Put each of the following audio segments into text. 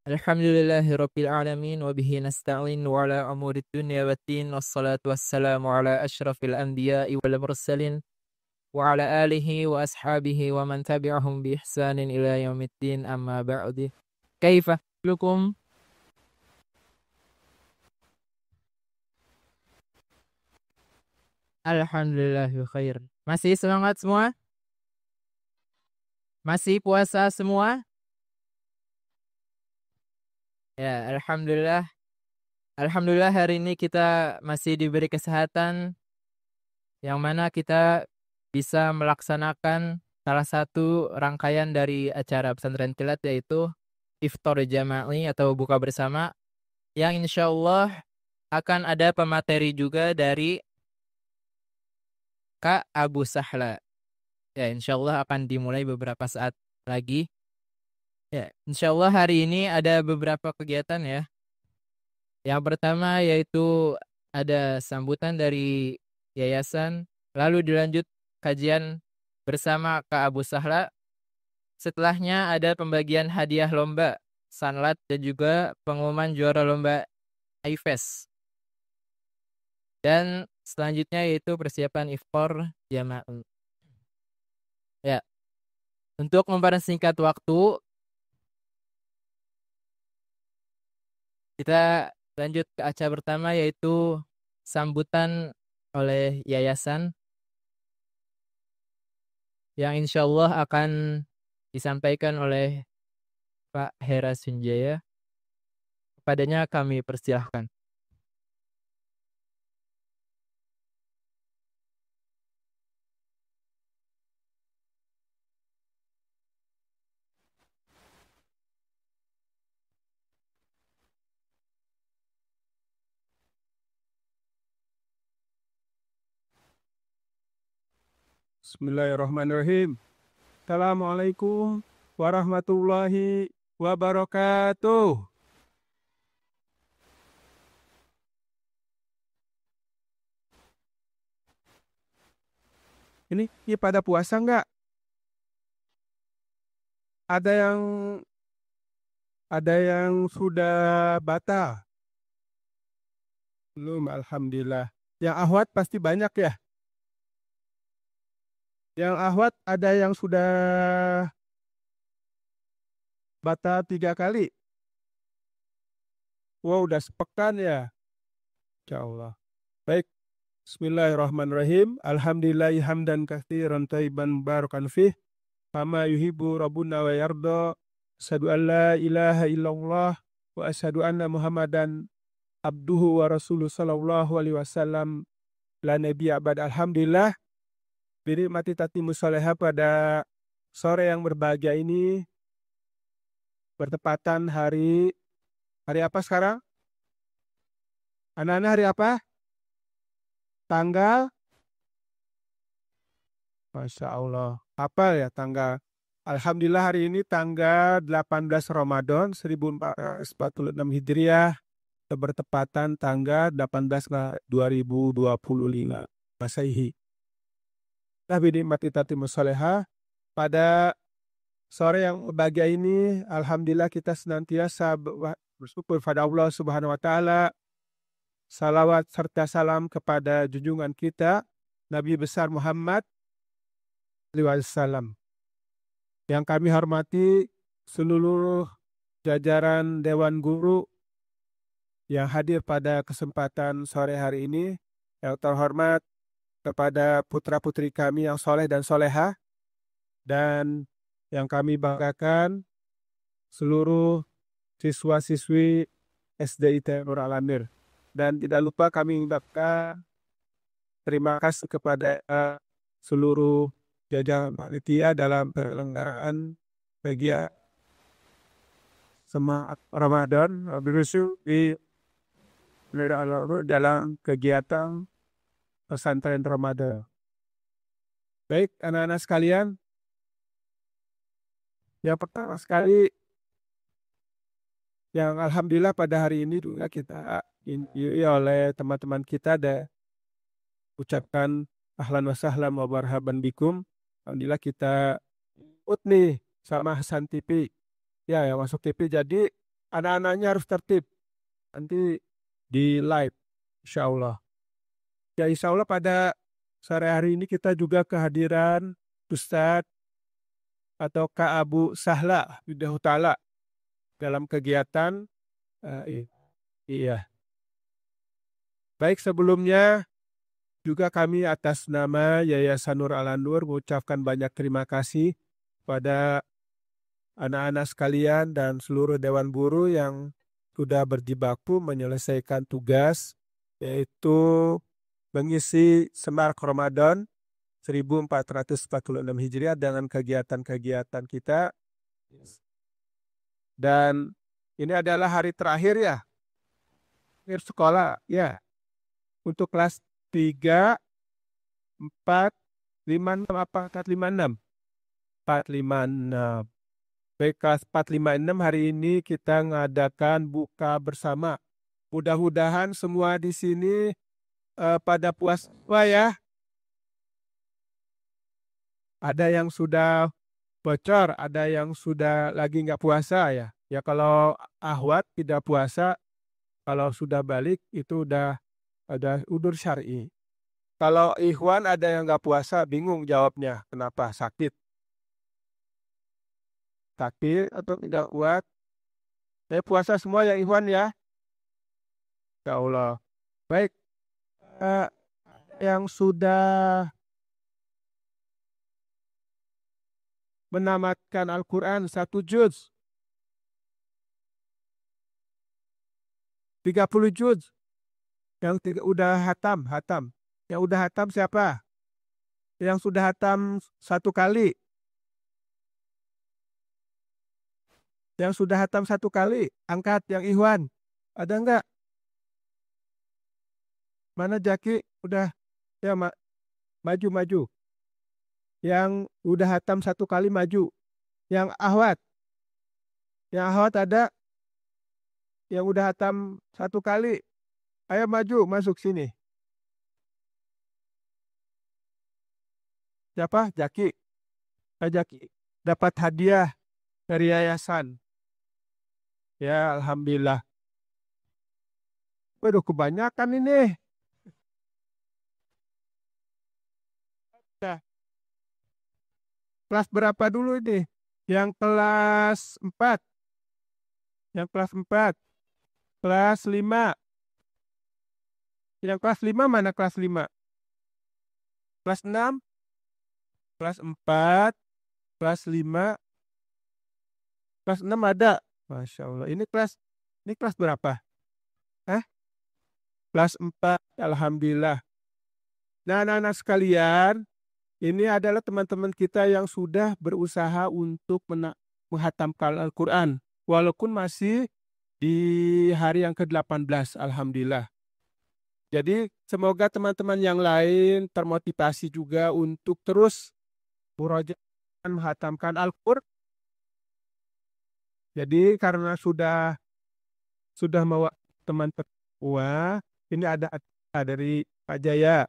Alhamdulillahi alamin wa bihi nasta'in wa ala umuri dunya waddin wassalatu wassalamu ala asyrafil anbiya'i wal mursalin wa ala alihi wa ashabihi wa man tabi'ahum bi ihsanin ila yaumiddin amma ba'du. Kaifa halukum? Alhamdulillah bi khair. Masih semangat semua? Masih puasa semua? Ya, alhamdulillah. Alhamdulillah hari ini kita masih diberi kesehatan yang mana kita bisa melaksanakan salah satu rangkaian dari acara pesantren kilat, yaitu iftar jama'i atau buka bersama, yang insya Allah akan ada pemateri juga dari Kak Abu Sahla. Ya, insya Allah akan dimulai beberapa saat lagi. Ya, insya Allah hari ini ada beberapa kegiatan ya. Yang pertama yaitu ada sambutan dari yayasan, lalu dilanjut kajian bersama Kak Abu Sahla. Setelahnya ada pembagian hadiah lomba Sanlat dan juga pengumuman juara lomba iFest. Dan selanjutnya yaitu persiapan iftar jamaah. Ya, untuk mempersingkat waktu, kita lanjut ke acara pertama yaitu sambutan oleh yayasan yang insya Allah akan disampaikan oleh Pak Hera Sunjaya. Kepadanya kami persilahkan. Bismillahirrahmanirrahim. Assalamualaikum warahmatullahi wabarakatuh. Ini pada puasa nggak? Ada yang ada yang sudah batal? Belum, alhamdulillah. Yang ahwat pasti banyak ya. Yang ahwat ada yang sudah batal 3 kali. Wow, udah sepekan ya. Insya Allah. Baik. Bismillahirrahmanirrahim. Alhamdulillahi hamdan katsiran thayyiban barakan fih. Kama yuhibbu rabbuna wa yarda. Asyhadu an la ilaha illallah wa asyhadu anna Muhammadan abduhu wa rasuluh sallallahu alaihi wasallam la nabiyya ba'd. Alhamdulillah dinikmati tatimu soleha pada sore yang berbahagia ini, bertepatan hari apa sekarang? Anak-anak hari apa? Tanggal, Masya Allah. Apa ya tanggal? Alhamdulillah hari ini tanggal 18 Ramadan 1446 Hijriah, bertepatan tanggal 18 2025 Masehi. Nabi nikmati tatimu soleha pada sore yang berbahagia ini, alhamdulillah kita senantiasa bersyukur pada Allah Subhanahu wa taala. Salawat serta salam kepada junjungan kita Nabi besar Muhammad SAW. Yang kami hormati seluruh jajaran Dewan Guru yang hadir pada kesempatan sore hari ini. Yang terhormat kepada putra-putri kami yang soleh dan soleha, dan yang kami banggakan seluruh siswa-siswi SDIT Nur Al-Amir. Dan tidak lupa kami mengucapkan terima kasih kepada seluruh jajaran panitia dalam penyelenggaraan kegiatan semangat Ramadan berusul di dalam kegiatan pesantren Ramadan. Baik, anak-anak sekalian, yang pertama sekali yang alhamdulillah pada hari ini juga kita oleh teman-teman kita ada ucapkan ahlan wa sahlan wa marhaban bikum. Alhamdulillah kita ikut nih sama Hasan TV. Ya, yang masuk TV. Jadi Anak-anaknya harus tertib. Nanti di live, insya Allah. Ya insya Allah pada sore hari ini kita juga kehadiran Ustadz atau Kak Abu Sahla Hidayah Ta'ala dalam kegiatan. Iya. Baik, sebelumnya juga kami atas nama Yayasan Nur Al-Nur mengucapkan banyak terima kasih pada anak-anak sekalian dan seluruh Dewan Guru yang sudah berjibaku menyelesaikan tugas, yaitu mengisi Semar Ramadan 1446 Hijriah dengan kegiatan-kegiatan kita. Dan ini adalah hari terakhir ya, akhir sekolah ya, untuk kelas 3, 4, 5, 6, apa? 4, 5, 6. 4, 5, 6. Baik, kelas 4, 5, 6 hari ini kita mengadakan buka bersama. Mudah-mudahan semua di sini pada puasa ya. Ada yang sudah bocor, ada yang sudah lagi nggak puasa ya. Ya kalau ahwat tidak puasa, kalau sudah balik itu udah ada udur syar'i. Kalau ikhwan ada yang nggak puasa, bingung jawabnya. Kenapa? Sakit. Sakit atau tidak kuat. Saya puasa semua ya ikhwan ya. Ya Allah. Baik. Eh, yang sudah menamatkan Al-Quran 1 juz. 30 juz. Yang udah hatam. Yang udah hatam siapa? Yang sudah hatam 1 kali. Yang sudah hatam 1 kali. Angkat yang ikhwan. Ada enggak? Mana Jaki? Udah. Ya, maju. Yang udah hatam 1 kali maju. Yang ahwat. Yang ahwat ada. Yang udah hatam 1 kali. Ayo maju, masuk sini. Siapa? Jaki. Jaki. Dapat hadiah dari yayasan. Ya, alhamdulillah. Waduh, kebanyakan ini. Nah, kelas berapa dulu ini? Yang kelas 4. Yang kelas 4. Kelas 5. Yang kelas 5 mana kelas 5? Kelas 6. Kelas 4. Kelas 5. Kelas 6 ada. Masya Allah. Ini kelas berapa? Kelas 4. Alhamdulillah. Nah, anak-anak sekalian, ini adalah teman-teman kita yang sudah berusaha untuk menghatamkan Al-Quran. Walaupun masih di hari yang ke-18, alhamdulillah. Jadi semoga teman-teman yang lain termotivasi juga untuk terus murojaah menghatamkan Al-Quran. Jadi karena sudah mau teman-teman, ini ada dari Pak Jaya.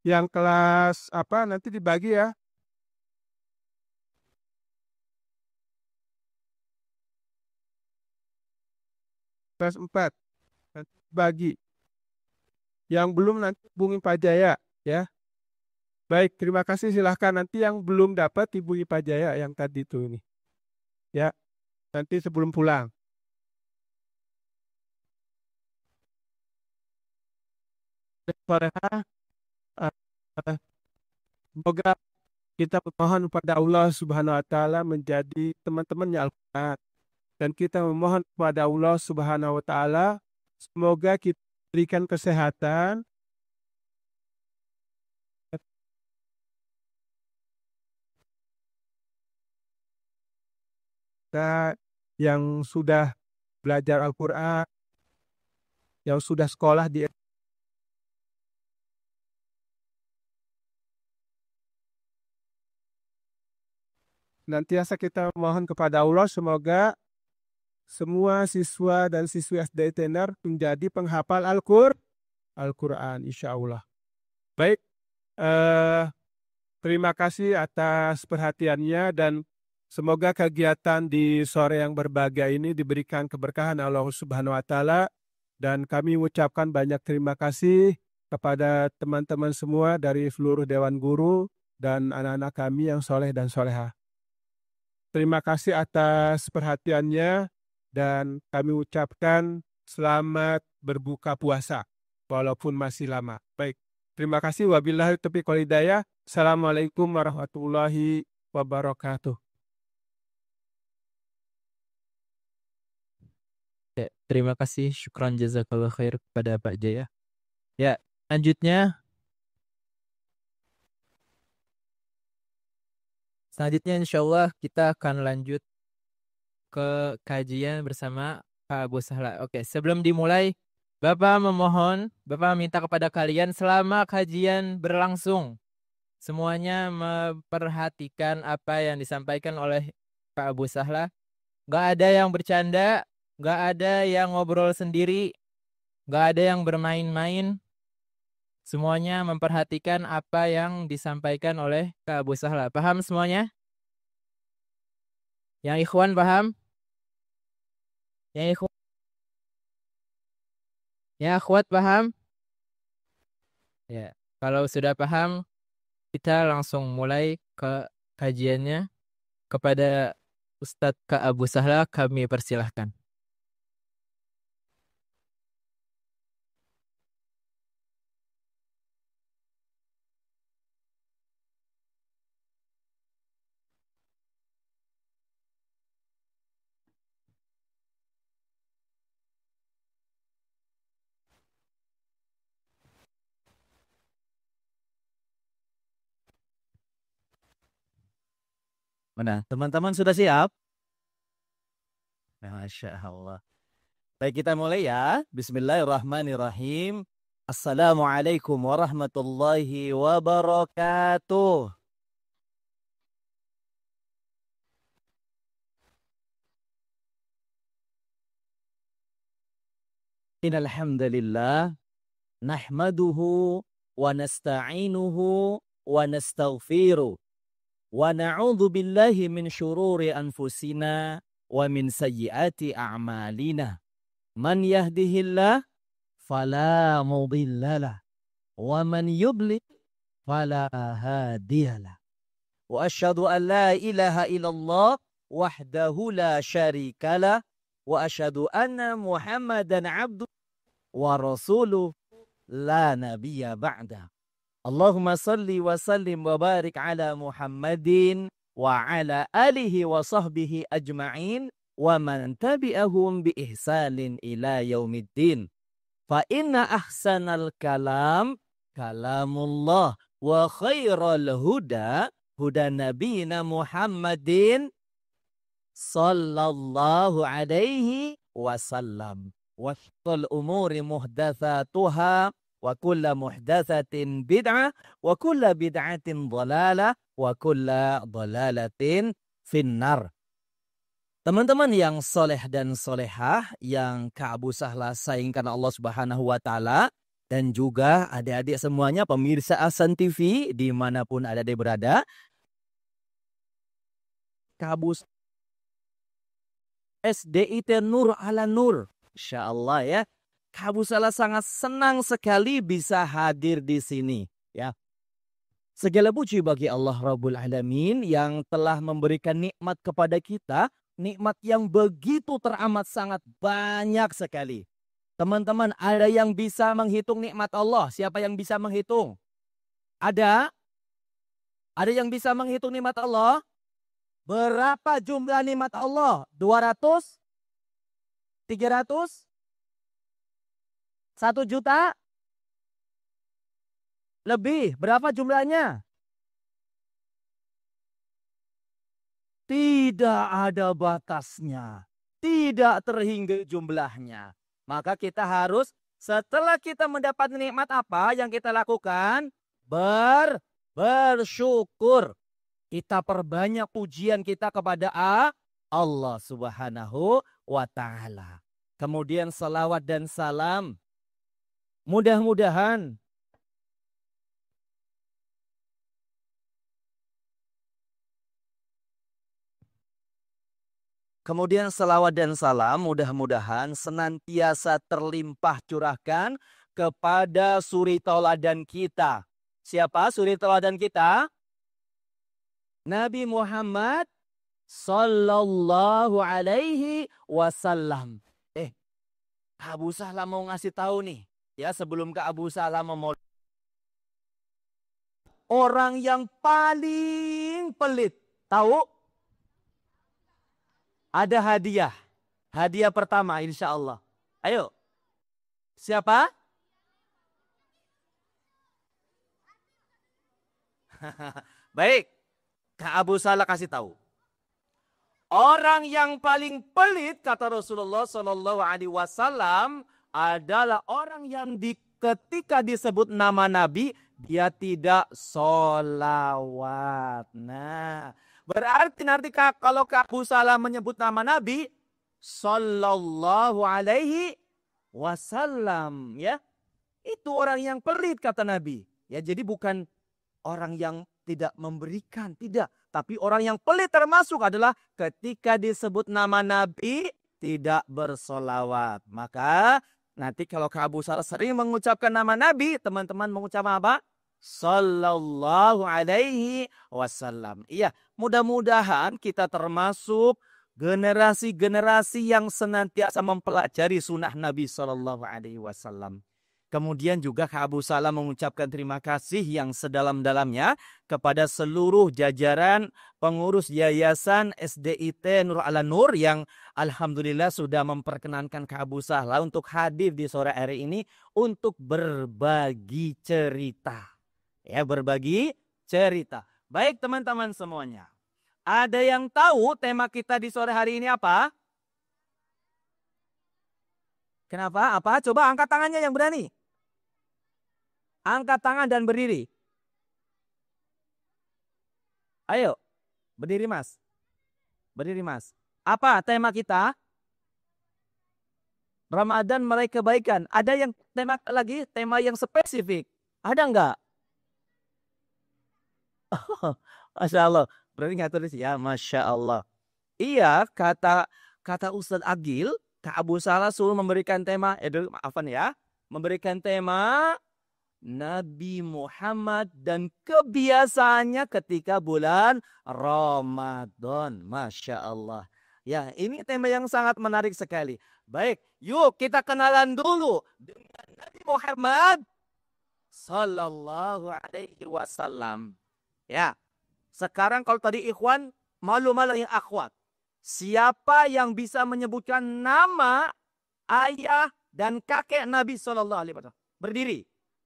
Yang kelas apa nanti dibagi ya. Kelas 4 nanti bagi. Yang belum nanti hubungi Pak Jaya ya. Baik, terima kasih, silahkan nanti yang belum dapat hubungi Pak Jaya yang tadi itu ini. Ya, nanti sebelum pulang. Semoga kita memohon kepada Allah Subhanahu wa taala menjadi teman-temannya Al-Quran. Dan kita memohon kepada Allah Subhanahu wa taala semoga kita berikan kesehatan kita yang sudah belajar Al-Quran, yang sudah sekolah di nantiasa kita mohon kepada Allah semoga semua siswa dan siswi SD Tenar menjadi penghafal Al-Quran insya Allah. Baik, Terima kasih atas perhatiannya dan semoga kegiatan di sore yang berbahagia ini diberikan keberkahan Allah Subhanahu wa taala dan kami mengucapkan banyak terima kasih kepada teman-teman semua dari seluruh dewan guru dan anak-anak kami yang soleh dan soleha. Terima kasih atas perhatiannya dan kami ucapkan selamat berbuka puasa walaupun masih lama. Baik, terima kasih. Wabillahi taufiq wal hidayah. Assalamualaikum warahmatullahi wabarakatuh. Ya, terima kasih, syukran jazakallah khair kepada Pak Jaya. Ya, selanjutnya insya Allah kita akan lanjut ke kajian bersama Pak Abu Sahla. Oke, sebelum dimulai, Bapak minta kepada kalian selama kajian berlangsung, semuanya memperhatikan apa yang disampaikan oleh Pak Abu Sahla. Gak ada yang bercanda, gak ada yang ngobrol sendiri, gak ada yang bermain-main. Semuanya memperhatikan apa yang disampaikan oleh Kak Abu Sahla. Paham semuanya? Yang ikhwan paham? Yang ikhwan, yang akhwat paham? Ya, kalau sudah paham, kita langsung mulai ke kajiannya. Kepada Ustadz Kak Abu Sahla kami persilahkan. Mana? Teman-teman sudah siap? Masya Allah. Baik, kita mulai ya. Bismillahirrahmanirrahim. Assalamualaikum warahmatullahi wabarakatuh. Innal hamdalillah nahmaduhu wa nasta'inuhu wa nastaghfiruh wa na'udzu billahi min syururi anfusina wa min sayyiati a'malina. Man yahdihillah fala mudhillalah wa man yudlil fala hadiyalah. Wa asyhadu an la ilaha illallah wahdahu la syarikalah wa asyhadu anna Muhammadan abduhu wa rasuluh la nabiyya ba'da. Allahumma salli wa sallim wa barik ala Muhammadin wa ala alihi wa sahbihi ajma'in wa man tabi'ahum bi ihsanin ila yaumiddin. Fa inna ahsanal kalam kalamullah wa khairal huda huda nabiyina Muhammadin sallallahu alaihi wasallam. Wa syarrul umuri muhdatsatuha wa kullu muhdatsatin bid'ah wa kullu bid'atin dhalalah wa kullu dhalalatin finnar. Teman-teman yang soleh dan solehah yang Kak Abu Sahla sayangkan Allah Subhanahu wa taala dan juga adik-adik semuanya pemirsa Ahsan TV dimanapun ada di berada, Kak Abu SDIT Nur ala Nur, Insya Allah ya. Kak Abu Sahla sangat senang sekali bisa hadir di sini ya. Segala puji bagi Allah Rabbul Alamin yang telah memberikan nikmat kepada kita, nikmat yang begitu teramat sangat banyak sekali. Teman-teman, ada yang bisa menghitung nikmat Allah? Siapa yang bisa menghitung? Ada? Ada yang bisa menghitung nikmat Allah? Berapa jumlah nikmat Allah? 200? 300? 1 juta? Lebih? Berapa jumlahnya? Tidak ada batasnya. Tidak terhingga jumlahnya. Maka kita harus setelah kita mendapat nikmat apa yang kita lakukan? Bersyukur. Kita perbanyak pujian kita kepada Allah Subhanahu wa ta'ala. Kemudian salawat dan salam. Mudah-mudahan Kemudian salawat dan salam mudah-mudahan senantiasa terlimpah curahkan kepada suri tauladan kita. Siapa suri tauladan kita? Nabi Muhammad Sallallahu alaihi wasallam. Kak Abu Sahla mau ngasih tahu nih. Ya, sebelum Kak Abu Sahla mau orang yang paling pelit. Tahu? Ada hadiah. Hadiah pertama insya Allah. Ayo. Siapa? Baik. Kak Abu Sahla kasih tahu. Orang yang paling pelit kata Rasulullah Shallallahu Alaihi Wasallam adalah orang yang ketika disebut nama Nabi dia tidak sholawat. Nah, berarti nanti kalau Kak Abu Sahla menyebut nama Nabi Shallallahu Alaihi Wasallam, ya itu orang yang pelit kata Nabi. Ya, jadi bukan orang yang tidak memberikan, tidak. Tapi orang yang pelit termasuk adalah ketika disebut nama Nabi tidak bersolawat. Maka nanti kalau Kak Abu Sahla sering mengucapkan nama Nabi, teman-teman mengucap apa? Sallallahu alaihi wasallam. Iya, mudah-mudahan kita termasuk generasi-generasi yang senantiasa mempelajari sunnah Nabi Sallallahu alaihi wasallam. Kemudian juga Kak Abu Sahla mengucapkan terima kasih yang sedalam-dalamnya kepada seluruh jajaran pengurus Yayasan SDIT Nur ala Nur yang alhamdulillah sudah memperkenankan Kak Abu Sahla untuk hadir di sore hari ini untuk berbagi cerita. Ya, berbagi cerita. Baik teman-teman semuanya. Ada yang tahu tema kita di sore hari ini apa? Kenapa? Apa? Coba angkat tangannya yang berani. Angkat tangan dan berdiri. Ayo, berdiri mas. Berdiri mas. Apa tema kita? Ramadan meraih kebaikan. Ada yang tema lagi? Tema yang spesifik. Ada enggak? Oh, Masya Allah. Berarti nggak tulis ya? Masya Allah. Iya, kata Ustadz Agil, Kak Abu Sahla suruh memberikan tema, maafan ya. Memberikan tema Nabi Muhammad dan kebiasaannya ketika bulan Ramadan. Masya Allah. Ya, ini tema yang sangat menarik sekali. Baik, yuk kita kenalan dulu dengan Nabi Muhammad Sallallahu Alaihi Wasallam. Ya, sekarang kalau tadi ikhwan, malu-malu yang akhwat. Siapa yang bisa menyebutkan nama ayah dan kakek Nabi Sallallahu Alaihi Wasallam? Berdiri.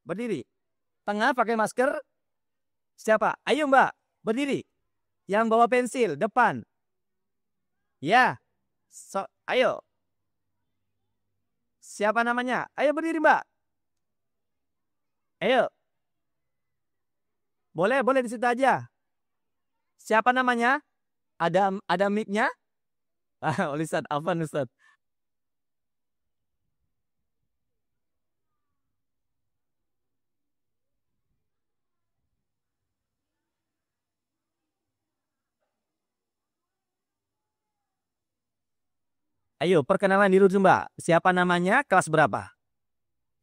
Berdiri. Tengah pakai masker. Siapa? Ayo mbak. Berdiri. Yang bawa pensil. Depan. Ya. Ayo. Siapa namanya? Ayo berdiri mbak. Ayo. Boleh di situ aja. Siapa namanya? Ada mic-nya? Ustaz, apa Ustaz? Ayo, perkenalan dulu Mbak. Siapa namanya? Kelas berapa?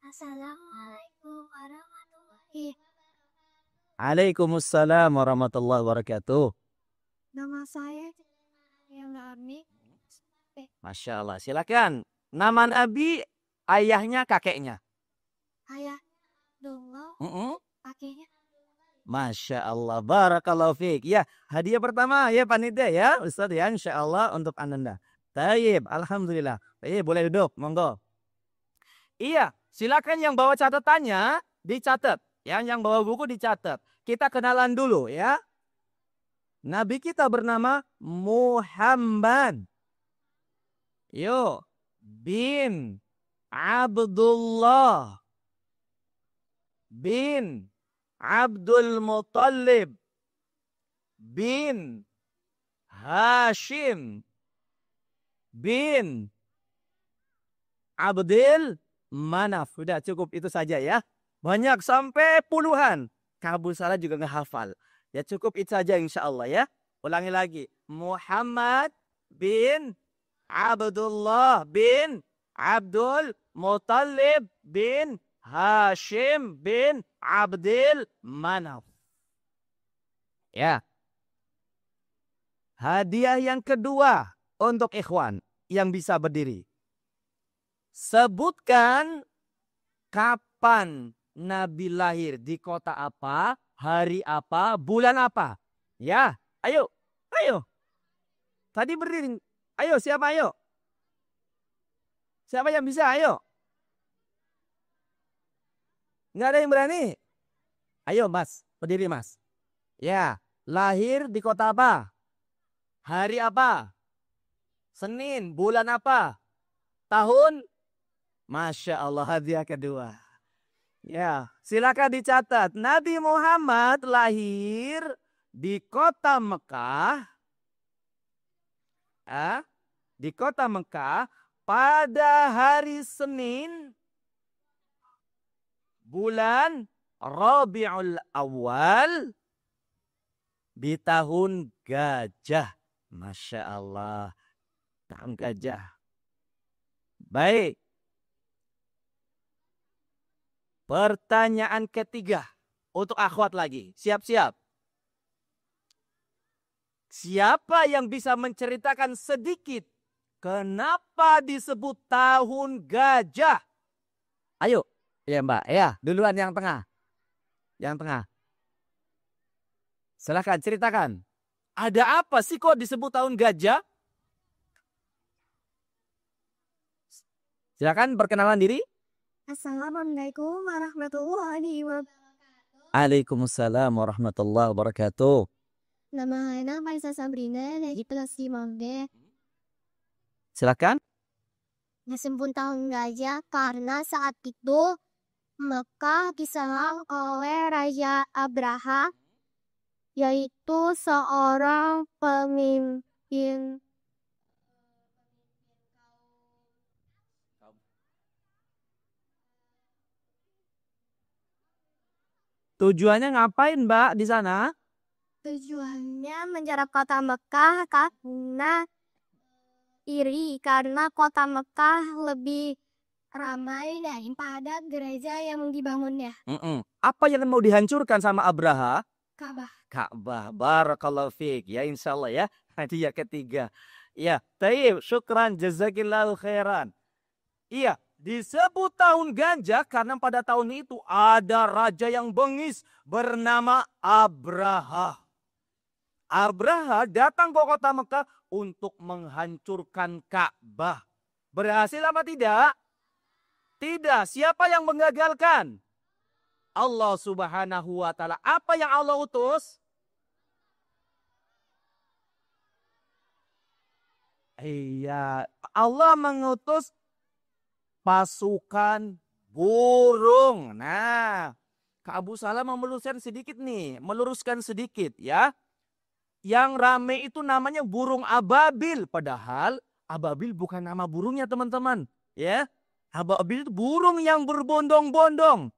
Assalamualaikum warahmatullahi. Waalaikumsalam warahmatullahi wabarakatuh. Nama saya yang Armi. Masya Allah. Silakan. Nama Nabi, ayahnya, kakeknya. Ayah Abdullah, kakeknya. Masya Allah. Barakallahu fiik. Ya, hadiah pertama ya panitia ya. Ustaz ya, insya Allah untuk Anda. Taib, alhamdulillah. Boleh duduk, monggo. Iya, silakan yang bawa catatannya dicatat. Yang bawa buku dicatat. Kita kenalan dulu ya. Nabi kita bernama Muhammad. Bin Abdullah bin Abdul Muttalib bin Hashim bin Abdul Manaf. Sudah cukup itu saja ya. Banyak sampai puluhan. Kak Abu Sahla juga ngehafal. Ya cukup itu saja insya Allah ya. Ulangi lagi. Muhammad bin Abdullah bin Abdul Muttalib bin Hashim bin Abdul Manaf. Ya. Hadiah yang kedua untuk ikhwan yang bisa berdiri. Sebutkan kapan Nabi lahir, di kota apa, hari apa, bulan apa. Ya, ayo, ayo. Tadi berdiri. Ayo, siapa ayo? Siapa yang bisa, ayo. Nggak ada yang berani? Ayo mas, berdiri mas. Ya, lahir di kota apa? Hari apa? Senin, bulan apa? Tahun? Masya Allah, hadiah kedua. Ya, silakan dicatat. Nabi Muhammad lahir di kota Mekah. Di kota Mekah pada hari Senin, bulan Rabiul Awal, di tahun gajah. Masya Allah. Tahun gajah. Baik. Pertanyaan ketiga. Untuk akhwat lagi. Siap-siap. Siapa yang bisa menceritakan sedikit kenapa disebut tahun gajah? Ayo. Ya mbak. Ya, duluan yang tengah. Yang tengah. Silahkan ceritakan. Ada apa sih kok disebut tahun gajah? Silakan perkenalan diri. Assalamualaikum warahmatullahi wabarakatuh. Waalaikumsalam warahmatullahi wabarakatuh. Nama saya Faisal Sabrina dari kelas 5B. Silakan. Disebut tahun gajah karena saat itu Mekah diserang oleh Raja Abraha, yaitu seorang pemimpin Tujuannya ngapain mbak di sana? tujuannya menjarah kota Mekah karena iri karena kota Mekah lebih ramai daripada gereja yang dibangunnya. Apa yang mau dihancurkan sama Abraha? Ka'bah. Ka'bah. Barakallahu fiik. Ya insya Allah ya. Hadiah ketiga. Ya. Taib. Syukran. Jazakillahu khairan. Iya. Disebut tahun gajah karena pada tahun itu ada raja yang bengis bernama Abraha. Abraha datang ke kota Mekah untuk menghancurkan Ka'bah. Berhasil apa tidak? Tidak. Siapa yang menggagalkan? Allah Subhanahu wa taala. Apa yang Allah utus? Iya, Allah mengutus pasukan burung. Nah, Kak Abu Salam meluruskan sedikit ya. Yang rame itu namanya burung ababil, padahal ababil bukan nama burungnya teman-teman, ya. Ababil itu burung yang berbondong-bondong.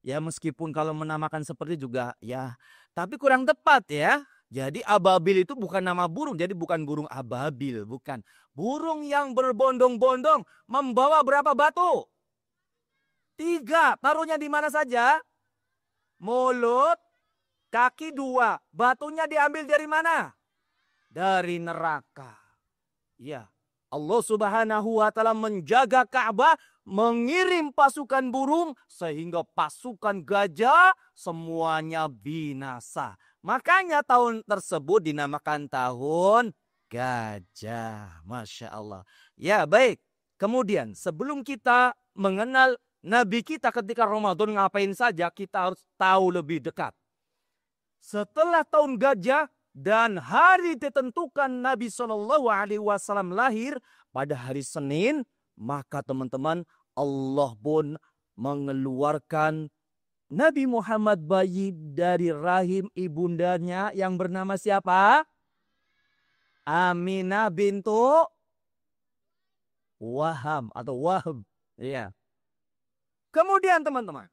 Ya meskipun kalau menamakan seperti juga ya, tapi kurang tepat ya. Jadi ababil itu bukan nama burung, jadi bukan burung ababil, bukan. Burung yang berbondong-bondong membawa berapa batu? 3. Taruhnya di mana saja? Mulut, kaki 2. Batunya diambil dari mana? Dari neraka. Ya, Allah Subhanahu wa taala menjaga Ka'bah, mengirim pasukan burung sehingga pasukan gajah semuanya binasa. Makanya tahun tersebut dinamakan tahun gajah. Masya Allah. Ya baik. Kemudian sebelum kita mengenal Nabi kita ketika Ramadan ngapain saja, kita harus tahu lebih dekat. Setelah tahun gajah dan hari ditentukan Nabi SAW lahir pada hari Senin, maka teman-teman Allah pun mengeluarkan Nabi Muhammad bayi dari rahim ibundanya yang bernama siapa? Aminah bintu Wahab atau Wahab. Ya. Kemudian teman-teman,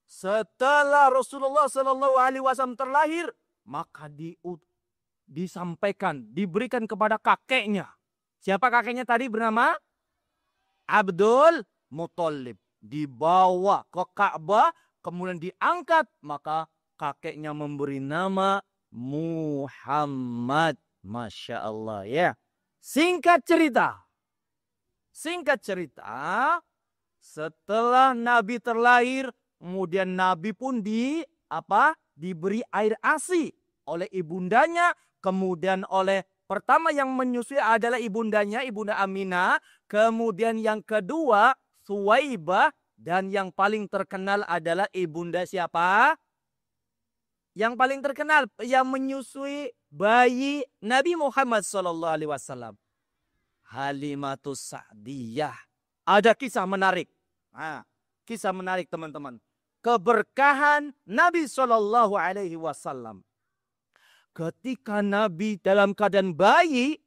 setelah Rasulullah SAW terlahir, maka disampaikan, diberikan kepada kakeknya. Siapa kakeknya tadi bernama? Abdul Muthalib. Dibawa ke Ka'bah, kemudian diangkat, maka kakeknya memberi nama Muhammad. Masya Allah ya. Singkat cerita, setelah Nabi terlahir, kemudian Nabi pun diberi air ASI oleh ibundanya, kemudian oleh pertama yang menyusui adalah ibundanya, Ibunda Aminah, kemudian yang kedua Suwaibah, dan yang paling terkenal adalah ibunda siapa? Yang paling terkenal yang menyusui bayi Nabi Muhammad SAW, Halimatus Sa'diyah. Ada kisah menarik. Nah, kisah menarik teman-teman. Keberkahan Nabi SAW. Ketika Nabi dalam keadaan bayi,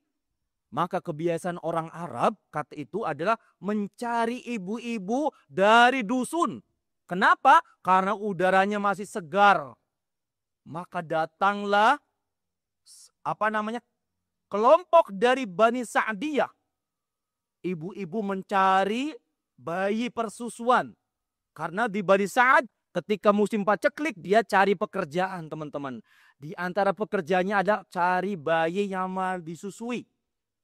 maka kebiasaan orang Arab kata itu adalah mencari ibu-ibu dari dusun. Kenapa? Karena udaranya masih segar. Maka datanglah kelompok dari Bani Sa'diyah. Ibu-ibu mencari bayi persusuan. Karena di Bani Sa'ad ketika musim paceklik dia cari pekerjaan teman-teman. Di antara pekerjaannya ada cari bayi yang mau disusui.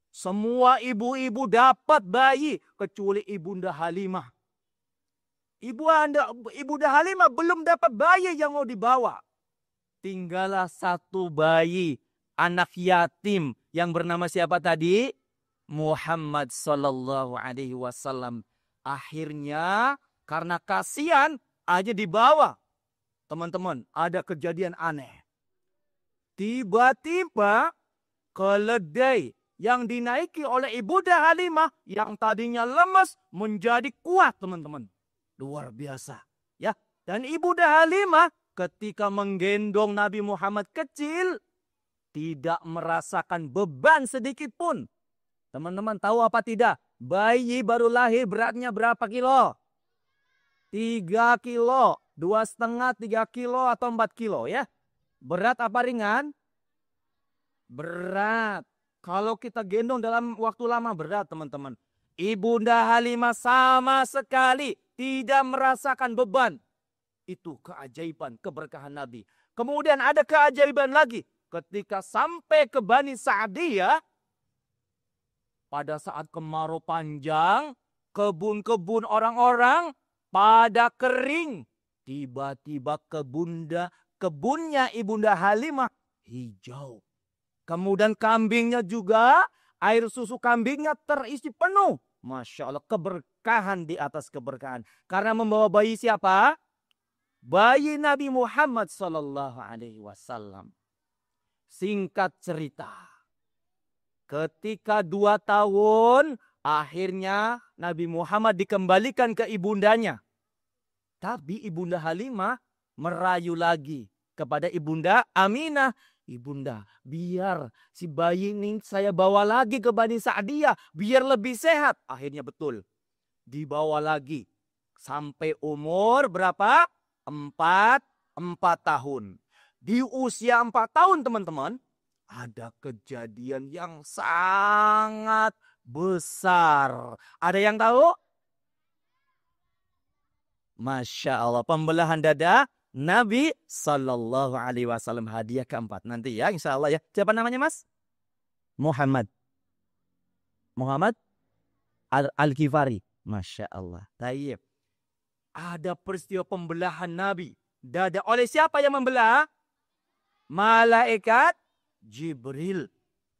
Semua ibu-ibu dapat bayi kecuali Ibunda Halimah. Ibunda Halimah belum dapat bayi yang mau dibawa. Tinggallah satu bayi anak yatim yang bernama siapa tadi? Muhammad sallallahu alaihi wasallam. Akhirnya karena kasihan aja dibawa. Teman-teman, ada kejadian aneh. Tiba-tiba keledai yang dinaiki oleh Ibunda Halimah yang tadinya lemas menjadi kuat, teman-teman. Luar biasa. Ya, dan Ibunda Halimah ketika menggendong Nabi Muhammad kecil tidak merasakan beban sedikit pun. Teman-teman tahu apa tidak? Bayi baru lahir beratnya berapa kilo? 3 kilo, 2,5, 3 kilo atau 4 kilo ya. Berat apa ringan? Berat. Kalau kita gendong dalam waktu lama berat teman-teman. Ibunda Halimah sama sekali tidak merasakan beban. Itu keajaiban, keberkahan Nabi. Kemudian ada keajaiban lagi. Ketika sampai ke Bani Sa'diyah, pada saat kemarau panjang, kebun-kebun orang-orang pada kering. Tiba-tiba kebunnya Ibunda Halimah hijau. Kemudian kambingnya juga, air susu kambingnya terisi penuh. Masya Allah, keberkahan di atas keberkahan. Karena membawa bayi siapa? Bayi Nabi Muhammad sallallahu alaihi wasallam. Singkat cerita, ketika 2 tahun, akhirnya Nabi Muhammad dikembalikan ke ibundanya. Tapi Ibunda Halimah merayu lagi kepada Ibunda Aminah. Ibunda, biar si bayi ini saya bawa lagi ke Bani Sa'diyah, biar lebih sehat. Akhirnya betul, dibawa lagi. Sampai umur berapa? 4 tahun. Di usia 4 tahun teman-teman, ada kejadian yang sangat besar. Ada yang tahu? Masya Allah, pembelahan dada Nabi Sallallahu Alaihi Wasallam, hadiah keempat nanti ya, insya Allah ya. Siapa namanya mas? Muhammad Al-Ghifari. Masya Allah. Tayyib. Ada peristiwa pembelahan Nabi dada oleh siapa yang membelah? Malaikat Jibril.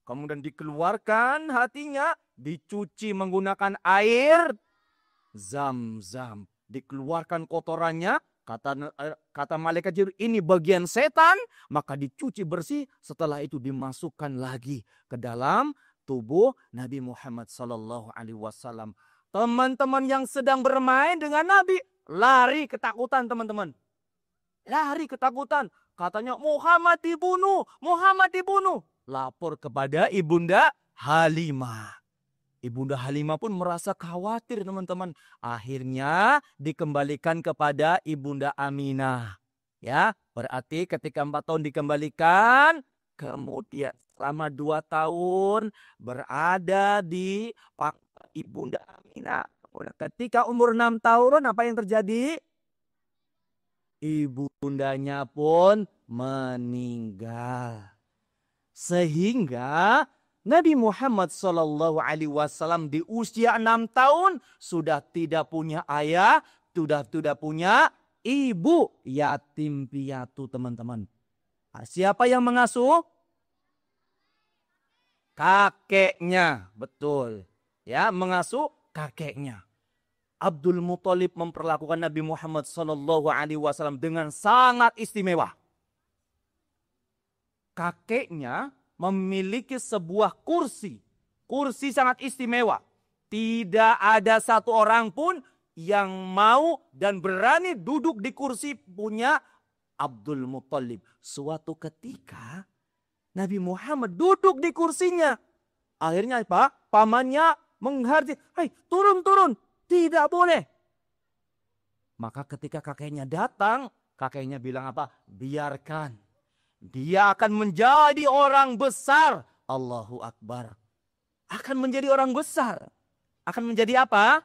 Kemudian dikeluarkan hatinya, dicuci menggunakan air Zam-Zam. Dikeluarkan kotorannya. Kata malaikat Jibril, ini bagian setan, maka dicuci bersih. Setelah itu dimasukkan lagi ke dalam tubuh Nabi Muhammad sallallahu alaihi wasallam. Teman-teman yang sedang bermain dengan Nabi lari ketakutan, teman-teman. Lari ketakutan. Katanya Muhammad dibunuh, Muhammad dibunuh. Lapor kepada Ibunda Halimah. Ibunda Halimah pun merasa khawatir teman-teman. Akhirnya dikembalikan kepada Ibunda Aminah. Ya, berarti ketika 4 tahun dikembalikan, Kemudian selama 2 tahun berada di pangkuan Ibunda Aminah. Kemudian ketika umur 6 tahun apa yang terjadi? Ibundanya pun meninggal. Sehingga Nabi Muhammad SAW di usia 6 tahun sudah tidak punya ayah, sudah tidak punya ibu, yatim piatu teman-teman. Siapa yang mengasuh? Kakeknya, betul. Ya, mengasuh kakeknya. Abdul Muthalib memperlakukan Nabi Muhammad SAW dengan sangat istimewa. Kakeknya memiliki sebuah kursi sangat istimewa. Tidak ada satu orang pun yang mau dan berani duduk di kursi punya Abdul Muthalib. Suatu ketika Nabi Muhammad duduk di kursinya. Akhirnya apa? Pamannya menghardik, "Hai, turun. Tidak boleh." Maka ketika kakeknya datang, kakeknya bilang apa? "Biarkan. Dia akan menjadi orang besar." Allahu Akbar. Akan menjadi orang besar. Akan menjadi apa?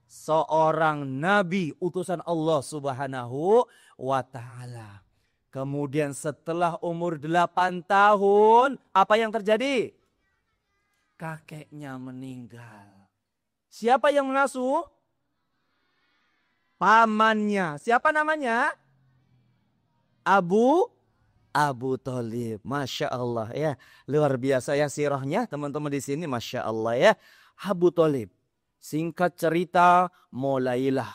Seorang nabi utusan Allah Subhanahu wa Ta'ala. Kemudian setelah umur 8 tahun, apa yang terjadi? Kakeknya meninggal. Siapa yang mengasuh? Pamannya. Siapa namanya? Abu Thalib. Masya Allah ya. Luar biasa ya sirahnya teman-teman di sini. Masya Allah ya. Abu Thalib. Singkat cerita, mulailah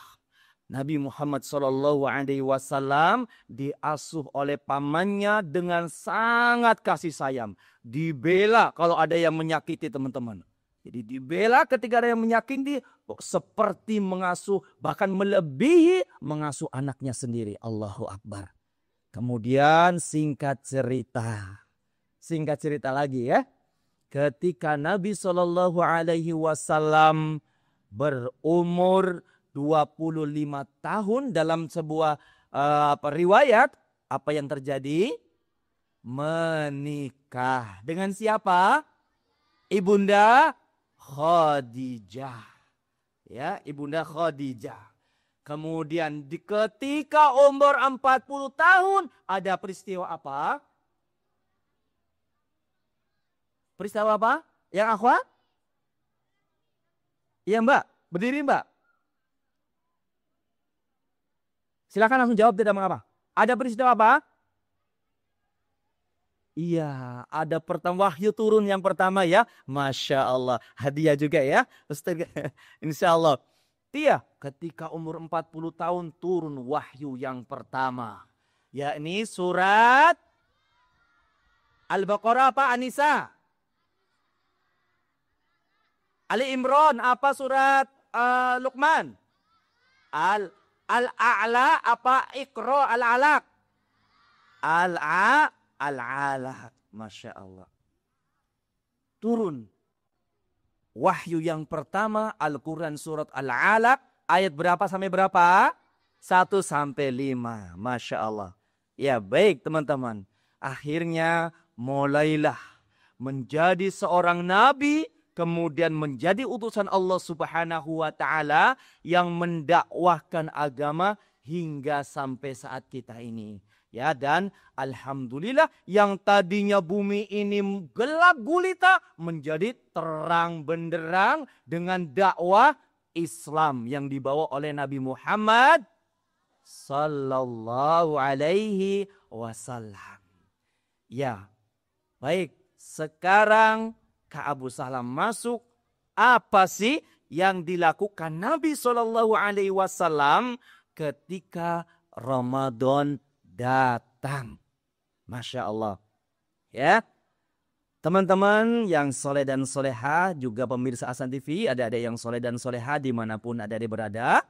Nabi Muhammad SAW diasuh oleh pamannya dengan sangat kasih sayang. Dibela kalau ada yang menyakiti teman-teman. Jadi dibela ketika ada yang menyakiti, seperti mengasuh, bahkan melebihi mengasuh anaknya sendiri. Allahu Akbar. Kemudian singkat cerita lagi ya. Ketika Nabi SAW berumur 25 tahun dalam sebuah riwayat, apa yang terjadi? Menikah. Dengan siapa? Ibunda Khadijah. Ya, Ibunda Khadijah. Kemudian ketika umur 40 tahun ada peristiwa apa? Peristiwa apa? Yang akhwat? Iya Mbak, berdiri Mbak. Silakan langsung jawab, tidak mengapa. Ada peristiwa apa? Iya, ada wahyu turun yang pertama ya. Masya Allah, hadiah juga ya. Insya Allah. Iya, ketika umur 40 tahun turun wahyu yang pertama. Yakni surat Al-Baqarah apa Anisa? Ali Imran apa surat Luqman? Al-A'la apa Iqra Al-Alaq? Al-Alaq. Masya Allah. Turun. Wahyu yang pertama Al-Quran surat Al-Alaq. Ayat berapa sampai berapa? 1 sampai 5. Masya Allah. Ya baik teman-teman. Akhirnya mulailah menjadi seorang nabi. Kemudian menjadi utusan Allah Subhanahu wa Ta'ala yang mendakwahkan agama hingga sampai saat kita ini. Ya, dan alhamdulillah yang tadinya bumi ini gelap gulita menjadi terang benderang dengan dakwah Islam yang dibawa oleh Nabi Muhammad sallallahu alaihi wasallam. Ya, baik. Sekarang Kak Abu Salam masuk, apa sih yang dilakukan Nabi SAW ketika Ramadan datang? Masya Allah. Ya, teman-teman yang soleh dan soleha, juga pemirsa Ahsan TV, ada yang soleh dan soleha dimanapun ada berada.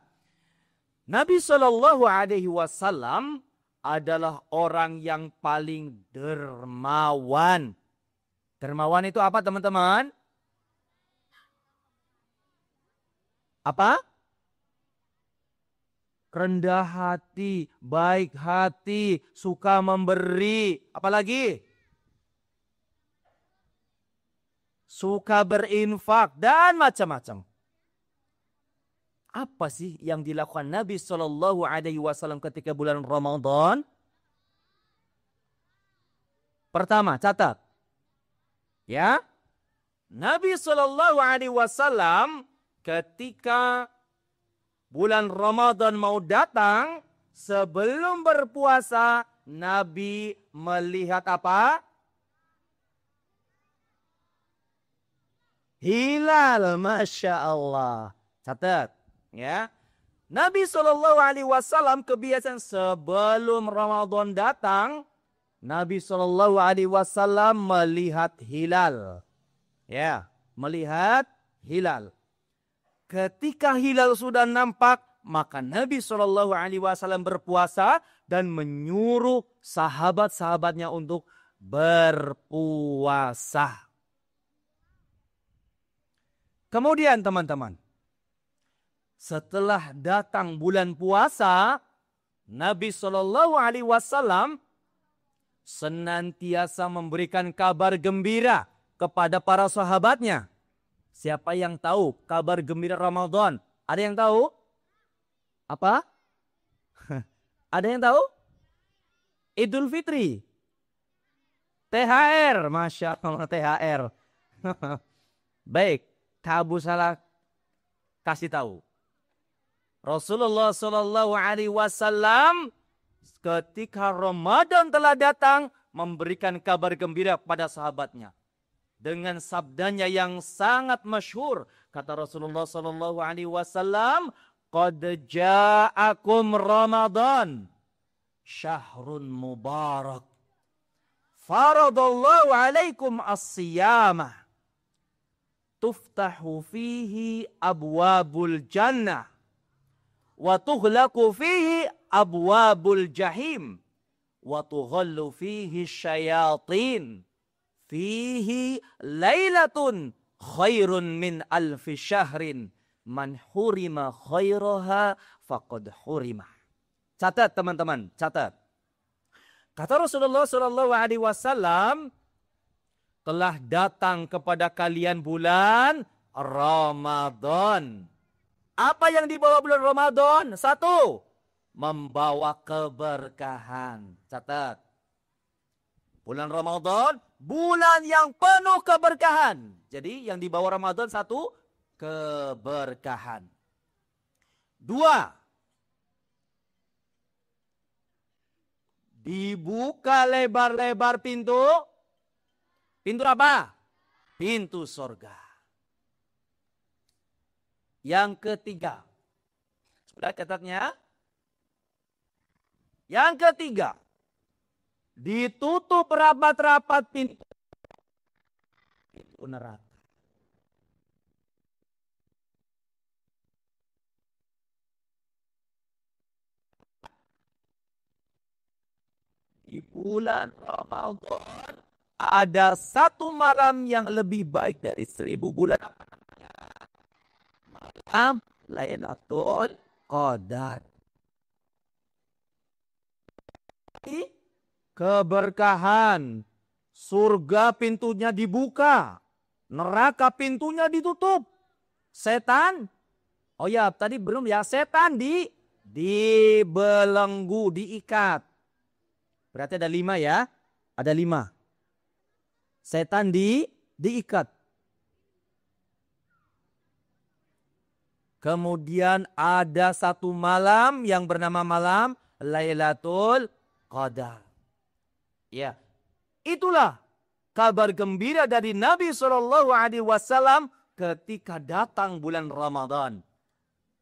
Nabi SAW adalah orang yang paling dermawan. Dermawan itu apa teman-teman? Apa? Rendah hati, baik hati, suka memberi. Apalagi? suka berinfak, dan macam-macam. Apa sih yang dilakukan Nabi Shallallahu Alaihi Wasallam ketika bulan Ramadan? Pertama, catat. Ya, Nabi Shallallahu Alaihi Wasallam ketika bulan Ramadan mau datang, sebelum berpuasa, Nabi melihat apa? Hilal, Masya Allah. Catat. Ya, Nabi Shallallahu Alaihi Wasallam kebiasaan sebelum Ramadan datang, Nabi Shallallahu Alaihi Wasallam melihat hilal. Ya, melihat hilal. Ketika hilal sudah nampak, maka Nabi Shallallahu Alaihi Wasallam berpuasa dan menyuruh sahabat-sahabatnya untuk berpuasa. Kemudian teman-teman, setelah datang bulan puasa, Nabi Shallallahu Alaihi Wasallam senantiasa memberikan kabar gembira kepada para sahabatnya. Siapa yang tahu kabar gembira Ramadan? Ada yang tahu? Apa? Ada yang tahu? Idul Fitri. THR. Masya Allah, THR. Baik, Abu Salah kasih tahu. Rasulullah Shallallahu Alaihi Wasallam ketika Ramadan telah datang memberikan kabar gembira pada sahabatnya dengan sabdanya yang sangat masyhur. Kata Rasulullah Shallallahu Alaihi Wasallam, "Qad ja'akum Ramadan, syahrun mubarak. Faradallahu alaikum as-siyamah. Tuftahu fihi abwabul jannah. Wa tughlaqu fihi abwabul jahim. Wa tughallu fihi syayatin. Fihi laylatun khairun min alfi syahrin. Man hurima khairaha faqad hurima." Catat teman-teman, catat. Kata Rasulullah Shallallahu Alaihi Wasallam, telah datang kepada kalian bulan Ramadan. Apa yang dibawa bulan Ramadan? Satu, membawa keberkahan. Catat. Bulan Ramadan, bulan yang penuh keberkahan. Jadi yang dibawa Ramadan satu, keberkahan. Dua, dibuka lebar-lebar pintu. Pintu apa? Pintu sorga. Yang ketiga. Sudah catatnya? Yang ketiga. Ditutup rapat-rapat pintu neraka. Di bulan Ramadan ada satu malam yang lebih baik dari 1000 bulan. Malam Lailatul Qadar. Keberkahan. Surga pintunya dibuka. Neraka pintunya ditutup. Setan. Oh ya, tadi belum ya. Setan dibelenggu, diikat. Berarti ada 5 ya. Ada 5. Setan diikat. Kemudian ada satu malam yang bernama malam Lailatul Qadar. Ya, itulah kabar gembira dari Nabi Shallallahu Alaihi Wasallam ketika datang bulan Ramadan,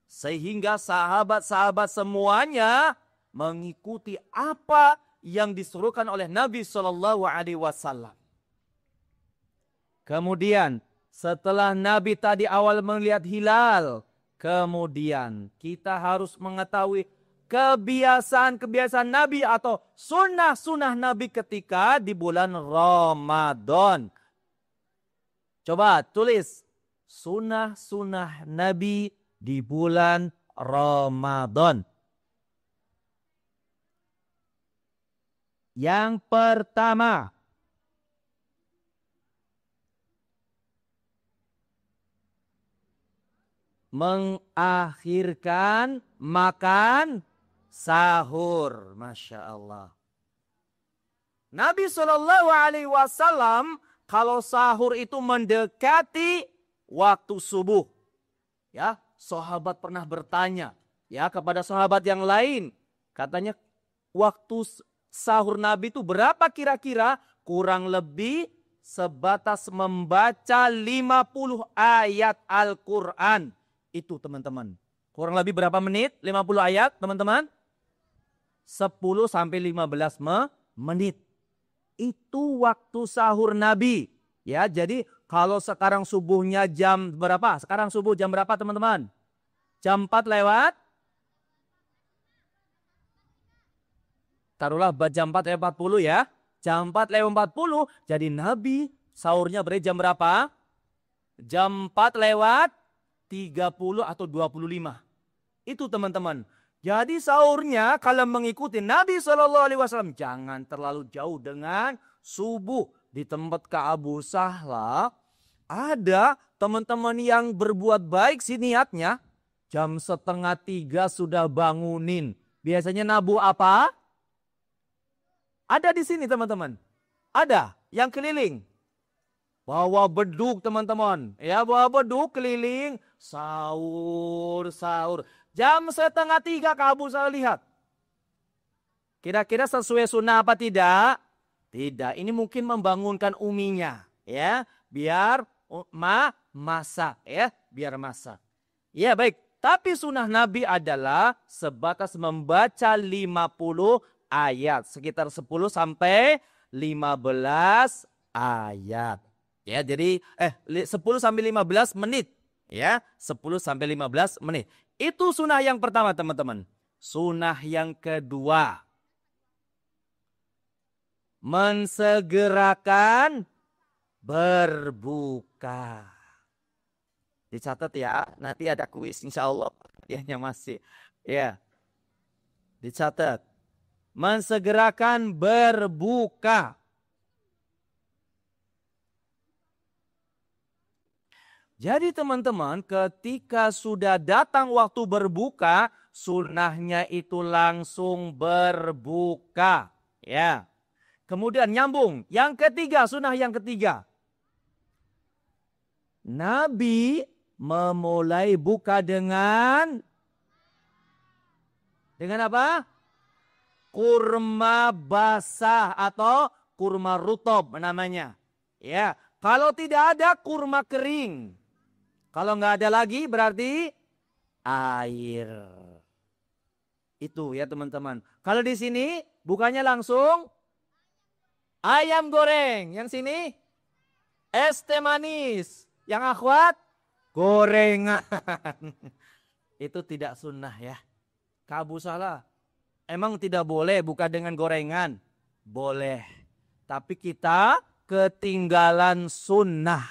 sehingga sahabat-sahabat semuanya mengikuti apa yang disuruhkan oleh Nabi Shallallahu Alaihi Wasallam. Kemudian setelah Nabi tadi awal melihat hilal, kemudian kita harus mengetahui kebiasaan-kebiasaan Nabi atau sunnah-sunnah Nabi ketika di bulan Ramadan. Coba tulis sunnah-sunnah Nabi di bulan Ramadan. Yang pertama, mengakhirkan makan sahur. Masya Allah. Nabi SAW kalau sahur itu mendekati waktu subuh. Ya, sahabat pernah bertanya ya kepada sahabat yang lain. Katanya waktu sahur Nabi itu berapa kira-kira? Kurang lebih sebatas membaca 50 ayat Al-Quran. Itu teman-teman. Kurang lebih berapa menit? 50 ayat teman-teman? 10 sampai 15 menit. Itu waktu sahur Nabi. Ya, jadi kalau sekarang subuhnya jam berapa? Sekarang subuh jam berapa teman-teman? Jam 4 lewat? Taruhlah jam 4 lewat 40 ya. Jam 4 lewat 40. Jadi Nabi sahurnya berarti jam berapa? Jam 4 lewat 30 atau 25. Itu teman-teman. Jadi sahurnya kalau mengikuti Nabi SAW jangan terlalu jauh dengan subuh. Di tempat ke Abu Sahla ada teman-teman yang berbuat baik sih niatnya. Jam 2:30 sudah bangunin. Biasanya nabu apa? Ada di sini teman-teman. Ada yang keliling. Bawa beduk teman-teman. Ya, bawa beduk keliling. Sahur, sahur. Jam 2:30 Abu Sahla lihat. Kira-kira sesuai sunnah apa tidak? Tidak. Ini mungkin membangunkan uminya. Ya, biar masak. Ya, biar masak. Ya baik. Tapi sunnah Nabi adalah sebatas membaca 50 ayat. Sekitar 10 sampai 15 ayat. Ya, jadi 10 sampai 15 menit. Ya, 10 sampai 15 menit. Itu sunnah yang pertama teman-teman. Sunnah yang kedua. Mensegerakan berbuka. Dicatat ya, nanti ada kuis insya Allah. Ya, masih. Ya, dicatat. Mensegerakan berbuka. Jadi teman-teman, ketika sudah datang waktu berbuka, sunnahnya itu langsung berbuka. Ya. Kemudian nyambung. Yang ketiga, sunnah yang ketiga. Nabi memulai buka dengan apa? Kurma basah atau kurma rutob namanya. Ya, kalau tidak ada kurma kering. Kalau nggak ada lagi berarti air. Itu ya teman-teman. Kalau di sini bukanya langsung ayam goreng. Yang sini es teh manis. Yang akhwat gorengan. Itu tidak sunnah ya. Abu Sahla, emang tidak boleh buka dengan gorengan? Boleh. Tapi kita ketinggalan sunnah.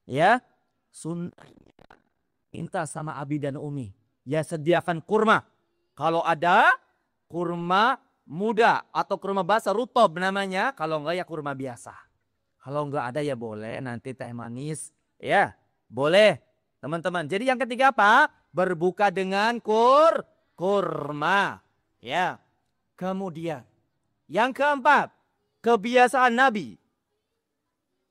Ya. Sunnah. Minta sama Abi dan Umi. Ya, sediakan kurma. Kalau ada kurma muda atau kurma basah rutob namanya. Kalau enggak ya kurma biasa. Kalau enggak ada ya boleh nanti teh manis. Ya, boleh teman-teman. Jadi yang ketiga apa? Berbuka dengan kurma. Ya. Kemudian yang keempat, kebiasaan Nabi.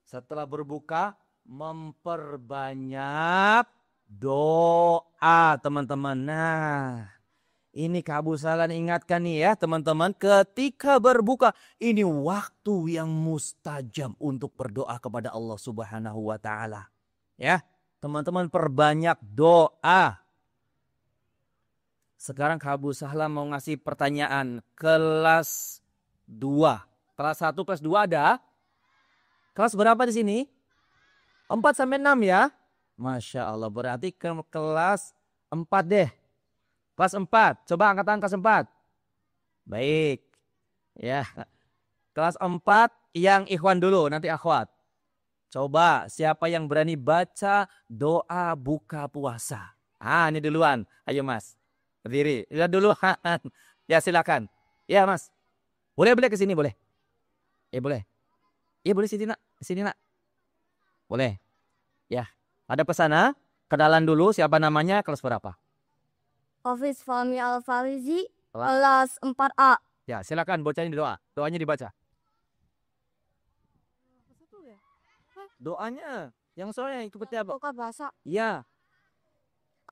Setelah berbuka memperbanyak doa teman-teman. Nah, ini Abu Sahla ingatkan nih ya teman-teman. Ketika berbuka ini waktu yang mustajab untuk berdoa kepada Allah Subhanahu wa ta'ala. Ya, teman-teman perbanyak doa. Sekarang Abu Sahla mau ngasih pertanyaan. Kelas 2. Kelas 1, kelas 2 ada? Kelas berapa di sini? 4 sampai 6 ya? Masya Allah, berarti ke kelas 4 deh. Kelas 4, coba angkat tangan kelas 4. Baik. Ya. Kelas 4 yang ikhwan dulu, nanti akhwat. Coba siapa yang berani baca doa buka puasa. Ah, ini duluan. Ayo Mas. Berdiri. Ya duluan. Ya silakan. Ya Mas. Boleh ke sini boleh. Boleh. Iya boleh sini nak. Sini nak. Boleh. Ya. Ada pesan ha? Kenalan dulu siapa namanya, kelas berapa? Hafiz Fahmi Al-Farizi, Kelas? kelas 4A. Ya, silakan bacain doa. Doanya dibaca. Doanya yang soalnya seperti apa? Buka bahasa. Ya.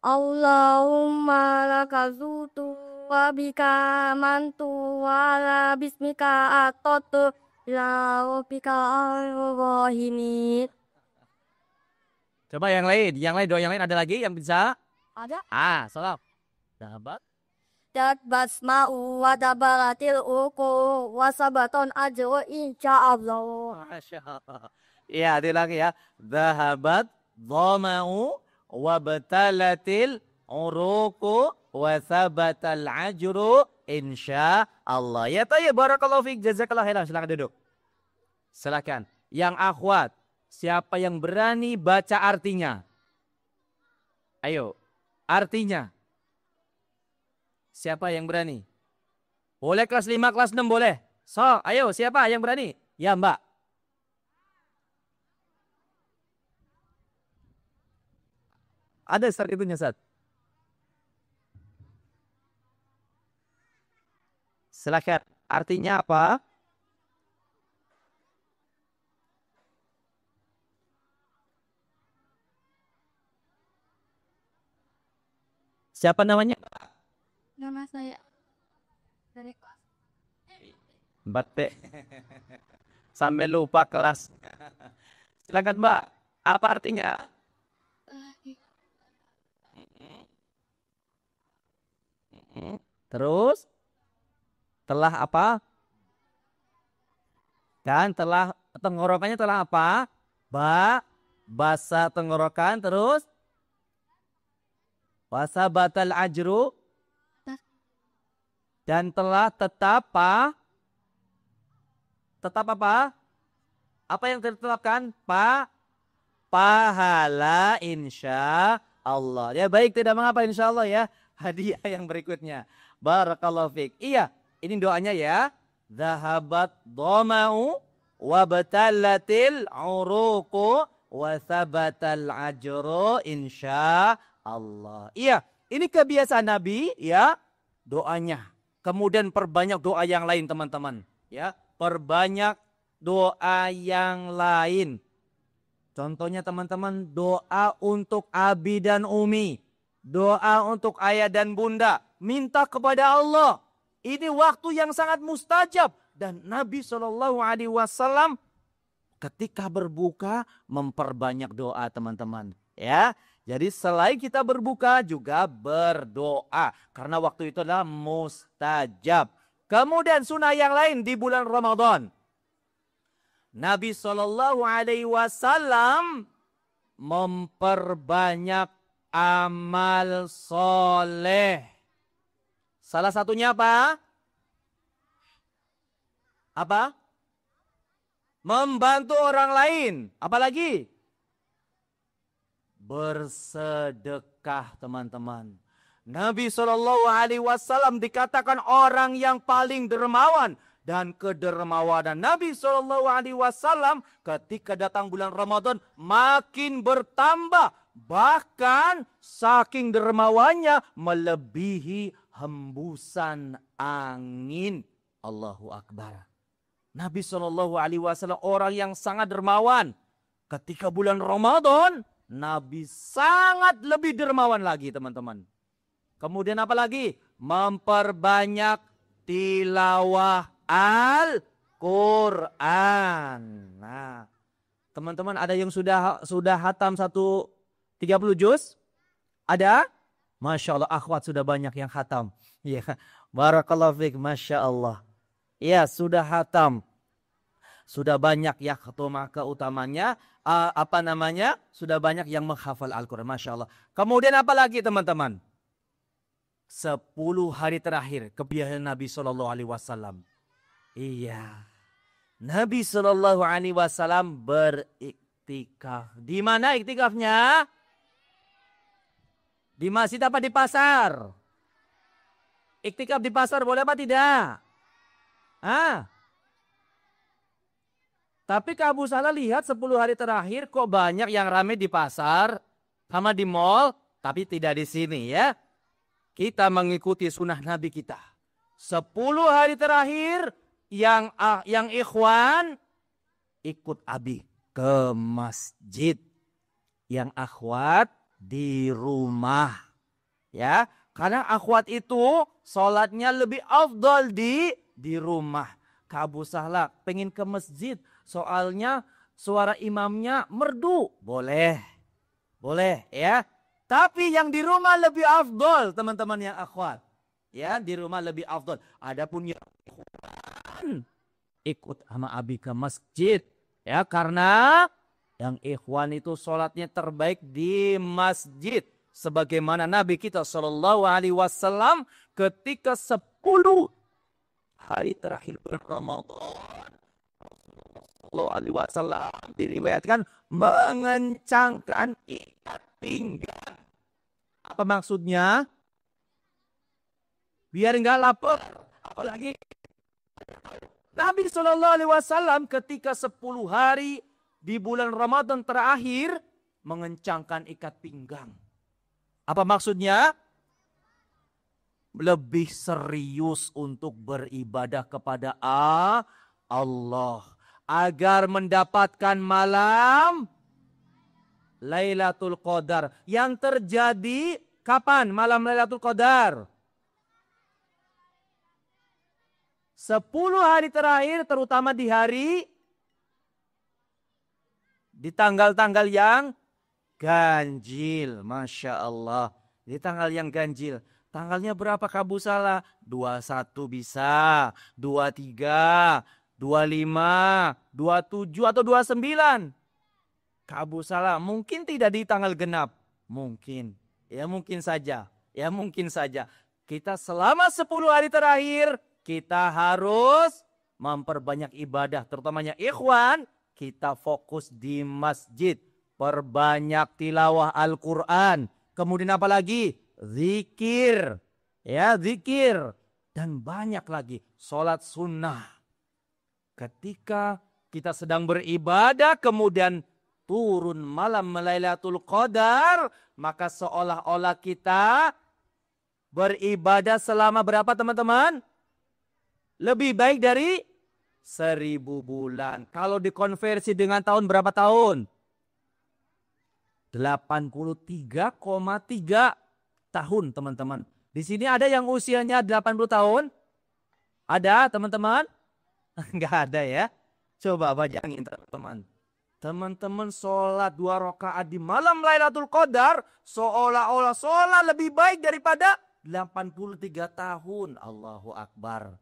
Allahumma laka zutu wa bika mantu wa la bismika atotu la rabbika ar-rahimi. Coba yang lain, doa yang lain ada lagi yang bisa? Ada? Salam. Sahabat. Dat basma'u wa dabaratil uku wa sabaton ajru insyaallah. Masya Allah. Iya, ada lagi ya. Zahabat dhama'u wa batalatil uruku wa sabatal ajru insya Allah. Ya tayyib, barakallahu fiik, jazakallah khairan. Silakan duduk. Silakan. Yang akhwat, siapa yang berani baca artinya? Ayo, artinya. Siapa yang berani? Boleh kelas 5, kelas 6 boleh. So, ayo siapa yang berani? Ya, Mbak. Ada start itunya, Ustaz. Silakan. Artinya apa? Siapa namanya? Nama saya dari kelas. Batik. Sampai lupa kelas. Silakan, Mbak. Apa artinya? Terus? Telah apa? Dan telah tenggorokannya telah apa? Basa tenggorokan, terus? Wasa batal ajru. Dan telah tetap apa? Tetap apa? Apa yang ditetapkan? Pahala insya Allah. Ya baik, tidak mengapa insya Allah ya. Hadiah yang berikutnya. Barakallahu fiik. Iya, ini doanya ya. Zahabat dhama'u wa batalatil uruqu wa thabatal ajru insya Allah. Iya, ini kebiasaan Nabi ya, doanya. Kemudian perbanyak doa yang lain teman-teman. Ya, perbanyak doa yang lain. Contohnya teman-teman, doa untuk Abi dan Umi. Doa untuk ayah dan bunda. Minta kepada Allah. Ini waktu yang sangat mustajab. Dan Nabi SAW ketika berbuka memperbanyak doa teman-teman. Ya, jadi selain kita berbuka juga berdoa. Karena waktu itu adalah mustajab. Kemudian sunnah yang lain di bulan Ramadan. Nabi SAW memperbanyak amal soleh. Salah satunya apa? Apa? Membantu orang lain. Apalagi? Bersedekah teman-teman. Nabi SAW dikatakan orang yang paling dermawan. Dan kedermawanan Nabi SAW ketika datang bulan Ramadan makin bertambah. Bahkan saking dermawannya melebihi hembusan angin. Allahu Akbar. Nabi SAW orang yang sangat dermawan. Ketika bulan Ramadan, Nabi sangat lebih dermawan lagi teman-teman. Kemudian apa lagi? Memperbanyak tilawah Al-Quran. Nah, teman-teman ada yang sudah hatam 30 juz? Ada? Masya Allah, akhwat sudah banyak yang hatam. Ya, barakallahu fiik, Masya Allah. Ya, sudah hatam. Sudah banyak ya khatamah keutamanya. Sudah banyak yang menghafal Al-Quran. Masya Allah. Kemudian apa lagi teman-teman? 10 hari terakhir kebiasaan Nabi SAW. Iya. Nabi SAW beriktikaf. Di mana iktikafnya? Di masjid apa di pasar? Iktikaf di pasar boleh apa tidak? Tapi Kak Abu Salah lihat 10 hari terakhir kok banyak yang ramai di pasar. Sama di mall, tapi tidak di sini ya. Kita mengikuti sunnah Nabi kita. 10 hari terakhir yang ikhwan ikut Abi ke masjid. Yang akhwat di rumah. Ya, karena akhwat itu sholatnya lebih afdal di rumah. Kak Abu Sahla pengen ke masjid, soalnya suara imamnya merdu. Boleh ya. Tapi yang di rumah lebih afdal, teman-teman yang akhwat. Ya, di rumah lebih afdal. Adapun yang ikhwan ikut sama Abi ke masjid. Ya, karena yang ikhwan itu sholatnya terbaik di masjid. Sebagaimana Nabi kita SAW ketika 10 hari terakhir Ramadan. SAW diriwayatkan mengencangkan ikat pinggang. Apa maksudnya? Biar enggak lapar. Apalagi Nabi SAW ketika 10 hari di bulan Ramadan terakhir mengencangkan ikat pinggang. Apa maksudnya? Lebih serius untuk beribadah kepada Allah. Agar mendapatkan malam Lailatul Qadar. Yang terjadi kapan malam Lailatul Qadar? 10 hari terakhir, terutama di tanggal-tanggal yang ganjil. Masya Allah. Di tanggal yang ganjil. Tanggalnya berapa Kak Abu Sahla? 21 bisa, 23, 25, 27 atau 29. Kak Abu Sahla mungkin tidak di tanggal genap. Mungkin. Ya mungkin saja. Kita selama 10 hari terakhir, kita harus memperbanyak ibadah. Terutamanya ikhwan, kita fokus di masjid. Perbanyak tilawah Al-Quran. Kemudian apa lagi? Zikir. Ya, zikir. Dan banyak lagi. Sholat sunnah. Ketika kita sedang beribadah, kemudian turun malam Lailatul Qadar, maka seolah-olah kita beribadah selama berapa teman-teman? Lebih baik dari 1000 bulan. Kalau dikonversi dengan tahun berapa tahun? 83,3 tahun teman-teman. Di sini ada yang usianya 80 tahun? Ada teman-teman? Enggak ada ya. Coba bayangin teman-teman. Teman-teman sholat 2 rakaat di malam Lailatul Qadar seolah-olah sholat lebih baik daripada 83 tahun. Allahu Akbar.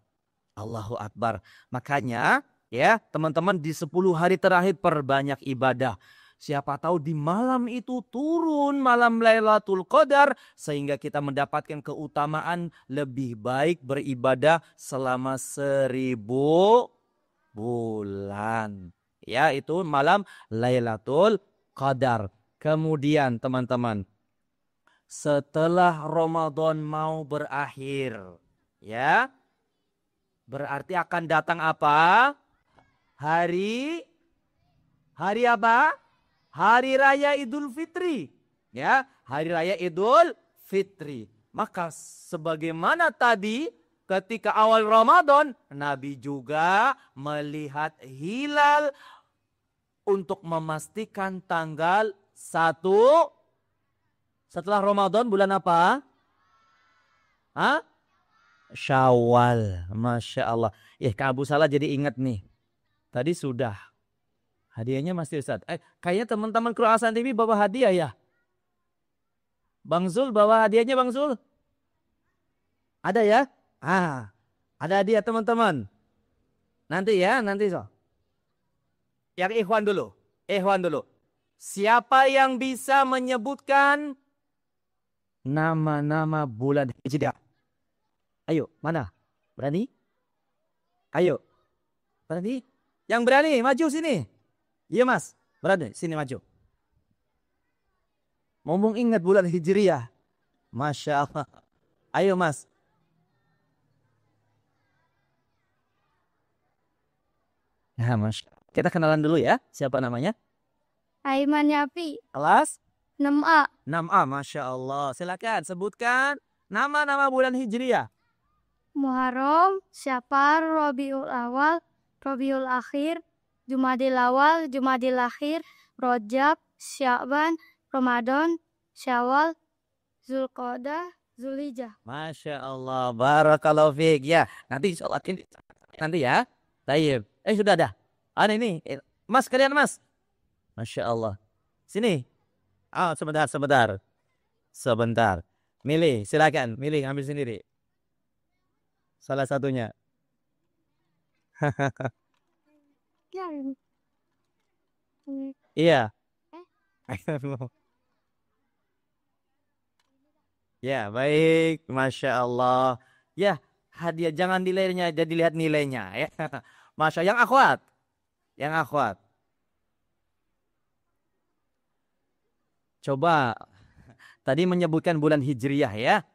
Allahu Akbar. Makanya ya teman-teman di 10 hari terakhir perbanyak ibadah. Siapa tahu di malam itu turun malam Lailatul Qadar sehingga kita mendapatkan keutamaan lebih baik beribadah selama 1000 bulan. Ya, itu malam Lailatul Qadar. Kemudian teman-teman, setelah Ramadan mau berakhir, ya, berarti akan datang apa? Hari apa? Hari Raya Idul Fitri. Ya, Hari Raya Idul Fitri. Maka sebagaimana tadi ketika awal Ramadan, Nabi juga melihat hilal untuk memastikan tanggal 1 setelah Ramadan bulan apa? Hah? Syawal. Masya Allah. Kak Abu Sahla jadi ingat nih. Tadi sudah. Hadiahnya masih Ustaz. Kayaknya teman-teman Kruasan TV bawa hadiah ya. Bang Zul bawa hadiahnya Bang Zul. Ada ya? Ada hadiah teman-teman. Nanti ya, nanti so. Yang ikhwan dulu. Siapa yang bisa menyebutkan nama-nama bulan Hijriah? Ayo, mana? Berani? Ayo. Berani? Yang berani, maju sini. Iya Mas, berani, sini maju. Ngomong ingat bulan Hijriah. Masya Allah. Ayo Mas. Ya, Mas. Kita kenalan dulu ya. Siapa namanya? Aiman Yafi. Kelas 6A. 6A, Masya Allah. Silakan sebutkan nama-nama bulan Hijriah. Muharram, Syafar, Rabiul Awal, Rabiul Akhir, Jumadil Awal, Jumadil Akhir, Rajab, Sya'ban, Ramadan, Syawal, Zulqa'dah, Zulhijjah. Masya Allah. Barakallahu fiik. Ya, nanti sholat ini nanti ya. Tayyib. Sudah ada. Ada ini. Mas, kalian mas. Masya Allah. Sini. Sebentar. Milih, silakan. Milih, ambil sendiri. Salah satunya. Iya. Ya, baik. Masya Allah. Ya, hadiah jangan nilainya, jadi lihat nilainya ya. Masya yang akhwat. Coba tadi menyebutkan bulan Hijriah ya.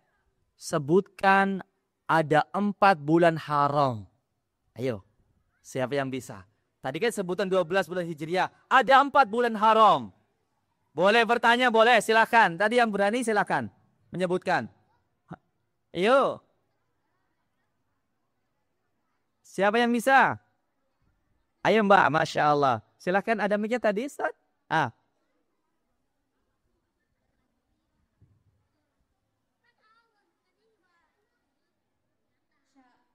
Sebutkan ada 4 bulan haram. Ayo, siapa yang bisa? Tadi kan sebutan 12 bulan Hijriah. Ada 4 bulan haram. Boleh bertanya, boleh. Silakan. Tadi yang berani silakan menyebutkan. Ayo. Siapa yang bisa? Ayo Mbak, Masya Allah. Silakan, ada mic-nya tadi Ustaz?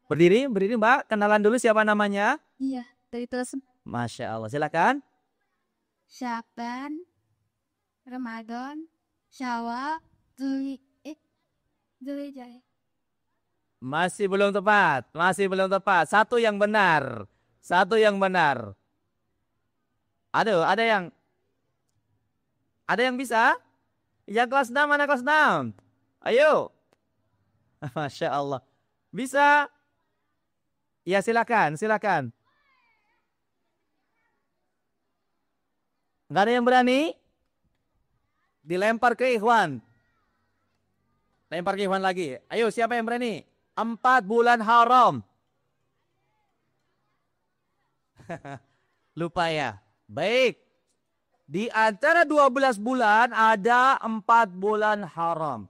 Berdiri Mbak. Kenalan dulu siapa namanya? Iya, dari kelas Masya Allah. Silakan. Sya'ban, Ramadan, Syawal, Zulhijjah. Masih belum tepat. Satu yang benar. Aduh, ada yang bisa? Yang kelas 6, mana kelas 6? Ayo. Masya Allah. Bisa? Ya, silakan. Nggak ada yang berani? Dilempar ke Ikhwan. Lempar ke Ikhwan lagi. Ayo, siapa yang berani? 4 bulan haram. Lupa ya. Baik. Di antara 12 bulan ada 4 bulan haram.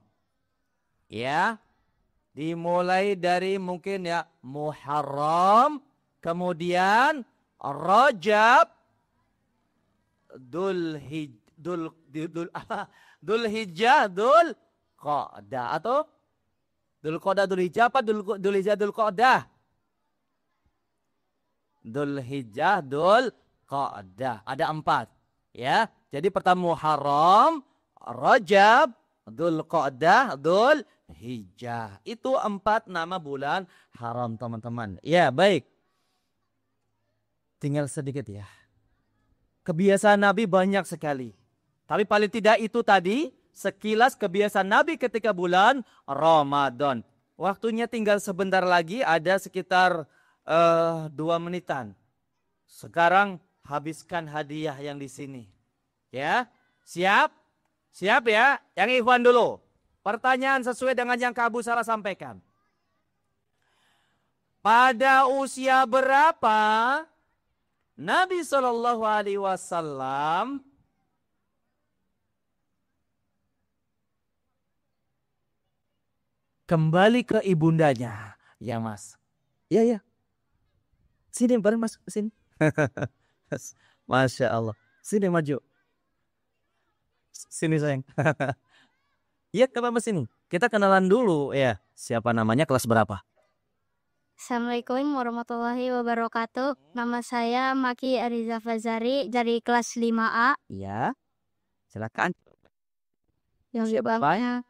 Ya. Dimulai dari mungkin ya Muharram, kemudian Rajab, Dzulhijjah, Dzulqa'dah atau Dzulqa'dah, Dzulhijjah apa Dzulhijjah, Dzulqa'dah? Dzulhijjah, Dzulqa'dah. Ada 4. Ya. Jadi pertama Muharram, Rajab, Dzulqa'dah, Dzulhijjah. Itu 4 nama bulan haram, teman-teman. Ya, baik. Tinggal sedikit ya. Kebiasaan Nabi banyak sekali. Tapi paling tidak itu tadi sekilas kebiasaan Nabi ketika bulan Ramadan. Waktunya tinggal sebentar lagi, ada sekitar 2 menitan. Sekarang habiskan hadiah yang di sini. Ya, siap? Siap ya? Yang Ikhwan dulu. Pertanyaan sesuai dengan yang Kak Abu Salah sampaikan. Pada usia berapa Nabi Shallallahu Alaihi Wasallam kembali ke ibundanya? Ya Mas. Ya. Sini bareng Mas, sini. Masya Allah. Sini maju. Sini sayang. Iya, Kak Mas sini. Kita kenalan dulu ya. Siapa namanya, kelas berapa? Assalamualaikum warahmatullahi wabarakatuh. Nama saya Maki Ariza Fazari dari kelas 5A. Iya. Silakan. Yang jawabnya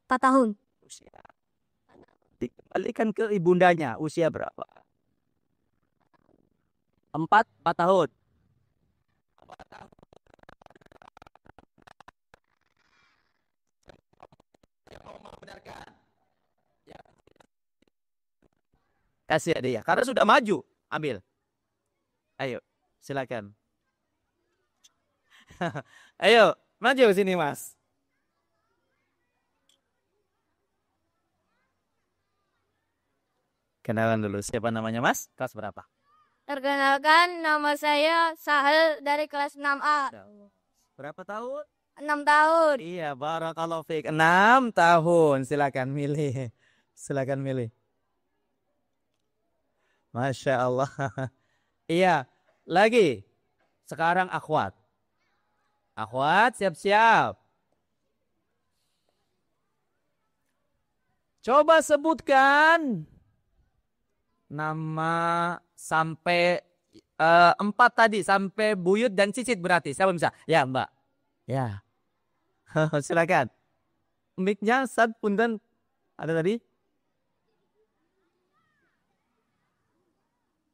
4 tahun. Usia. Dikembalikan ke ibundanya. Usia berapa? 4 tahun. 4 tahun. Yang mau membenarkan. Ya. Kasih dia. Karena sudah maju. Ambil. Ayo. Silakan. Ayo. Maju sini Mas. Kenalan dulu. Siapa namanya Mas? Kelas berapa? Perkenalkan, nama saya Sahel dari kelas 6A. Berapa tahun? 6 tahun. Iya, barakallahu fiik. 6 tahun. Silakan milih. Silakan milih. Masya Allah. Iya, lagi. Sekarang akhwat. Akhwat, siap-siap. Coba sebutkan nama sampai 4 tadi. Sampai buyut dan cicit berarti. Siapa bisa? Ya, Mbak. Ya. Silakan. Mic-nya Ustaz punten ada tadi?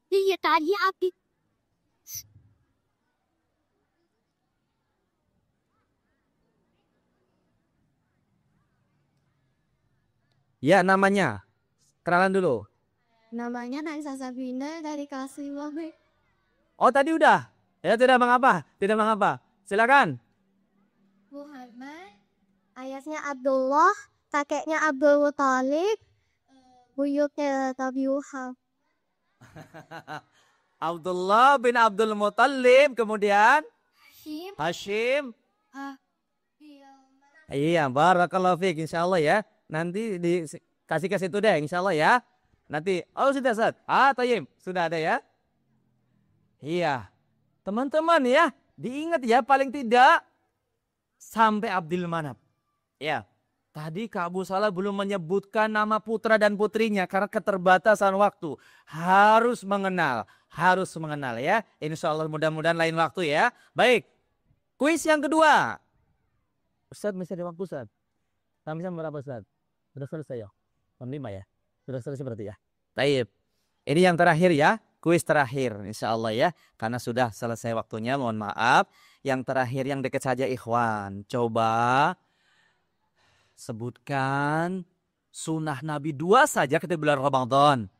Iya tadi api. Ya, namanya. Kenalan dulu. Namanya Naisa Sabina dari kelas 5B. Oh, tadi udah. Ya, tidak mengapa. Tidak mengapa. Silakan. Muhammad. Ayahnya Abdullah. Kakeknya Abdul Muthalib. Buyutnya Nabi Wahab. Abdullah bin Abdul Muthalib. Kemudian Hashim. Hashim. Iya. Iya, barakallahu fiik, insyaallah ya. Nanti dikasih ke situ deh, insyaallah ya. Nanti, oh sudah Ustaz. Tayyib, sudah ada ya. Iya. Teman-teman ya, diingat ya paling tidak sampai Abdul Manaf. Ya. Tadi Kak Abu Salah belum menyebutkan nama putra dan putrinya karena keterbatasan waktu. Harus mengenal ya. Insyaallah mudah-mudahan lain waktu ya. Baik. Kuis yang kedua. Ustaz masih ada waktu Ustaz. Sampai jam berapa Ustaz? Sudah selesai ya? Jam 5 ya? Sudah selesai berarti ya? Taib. Ini yang terakhir ya. Kuis terakhir insya Allah ya. Karena sudah selesai waktunya, mohon maaf. Yang terakhir yang dekat saja ikhwan. Coba sebutkan sunnah Nabi 2 saja ketika bulan Ramadan.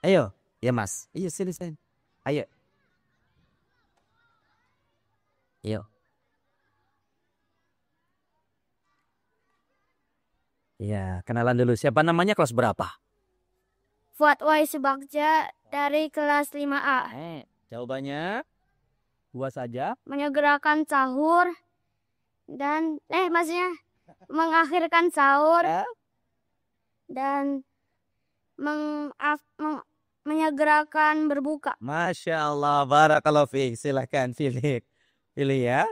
Ayo. Ya Mas. Iya silahkan. Ayo. Ayo. Iya, kenalan dulu. Siapa namanya, kelas berapa? Fuad Wais Bagja dari kelas 5A. Jawabannya 2 saja. Menyegerakan sahur dan maksudnya mengakhirkan sahur dan menyegerakan berbuka. Masya Allah, barakallahu fiik. Silahkan pilih. Pilih ya.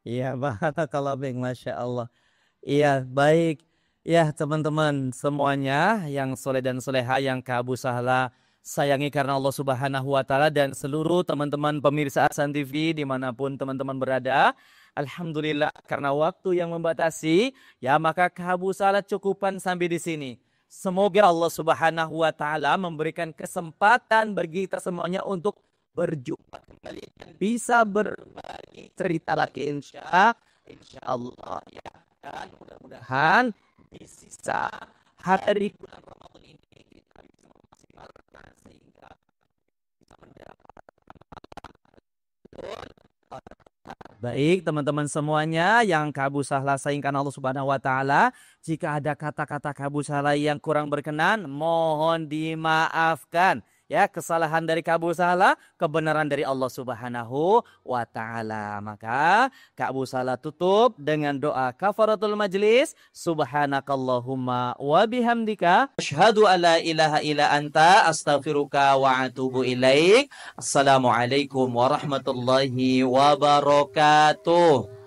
Iya, barakallahu fiik. Masya Allah. Iya, baik. Ya, teman-teman semuanya yang soleh dan soleha yang Kak Abu Sahla sayangi karena Allah Subhanahu wa Ta'ala, dan seluruh teman-teman pemirsa Ahsan TV dimanapun teman-teman berada. Alhamdulillah, karena waktu yang membatasi, ya maka Kak Abu Sahla cukupan sampai di sini. Semoga Allah Subhanahu wa Ta'ala memberikan kesempatan bagi kita semuanya untuk berjumpa kembali dan bisa berbagi cerita lagi insya Allah ya. Dan mudah-mudahan di sisa hari bulan Ramadan ini kita bisa memaksimalkan sehingga bisa mendapatkan. Baik teman-teman semuanya yang Kak Abu Sahla sayangkan Allah Subhanahu wa Ta'ala, jika ada kata-kata Kak Abu Sahla yang kurang berkenan mohon dimaafkan. Ya, kesalahan dari Kak Abu Sahla, kebenaran dari Allah Subhanahu wa Ta'ala. Maka Kak Abu Sahla tutup dengan doa kafaratul majlis. Subhanakallahumma wa bihamdika asyhadu alla ilaha illa anta astaghfiruka wa atubu ilaik. Assalamualaikum warahmatullahi wabarakatuh.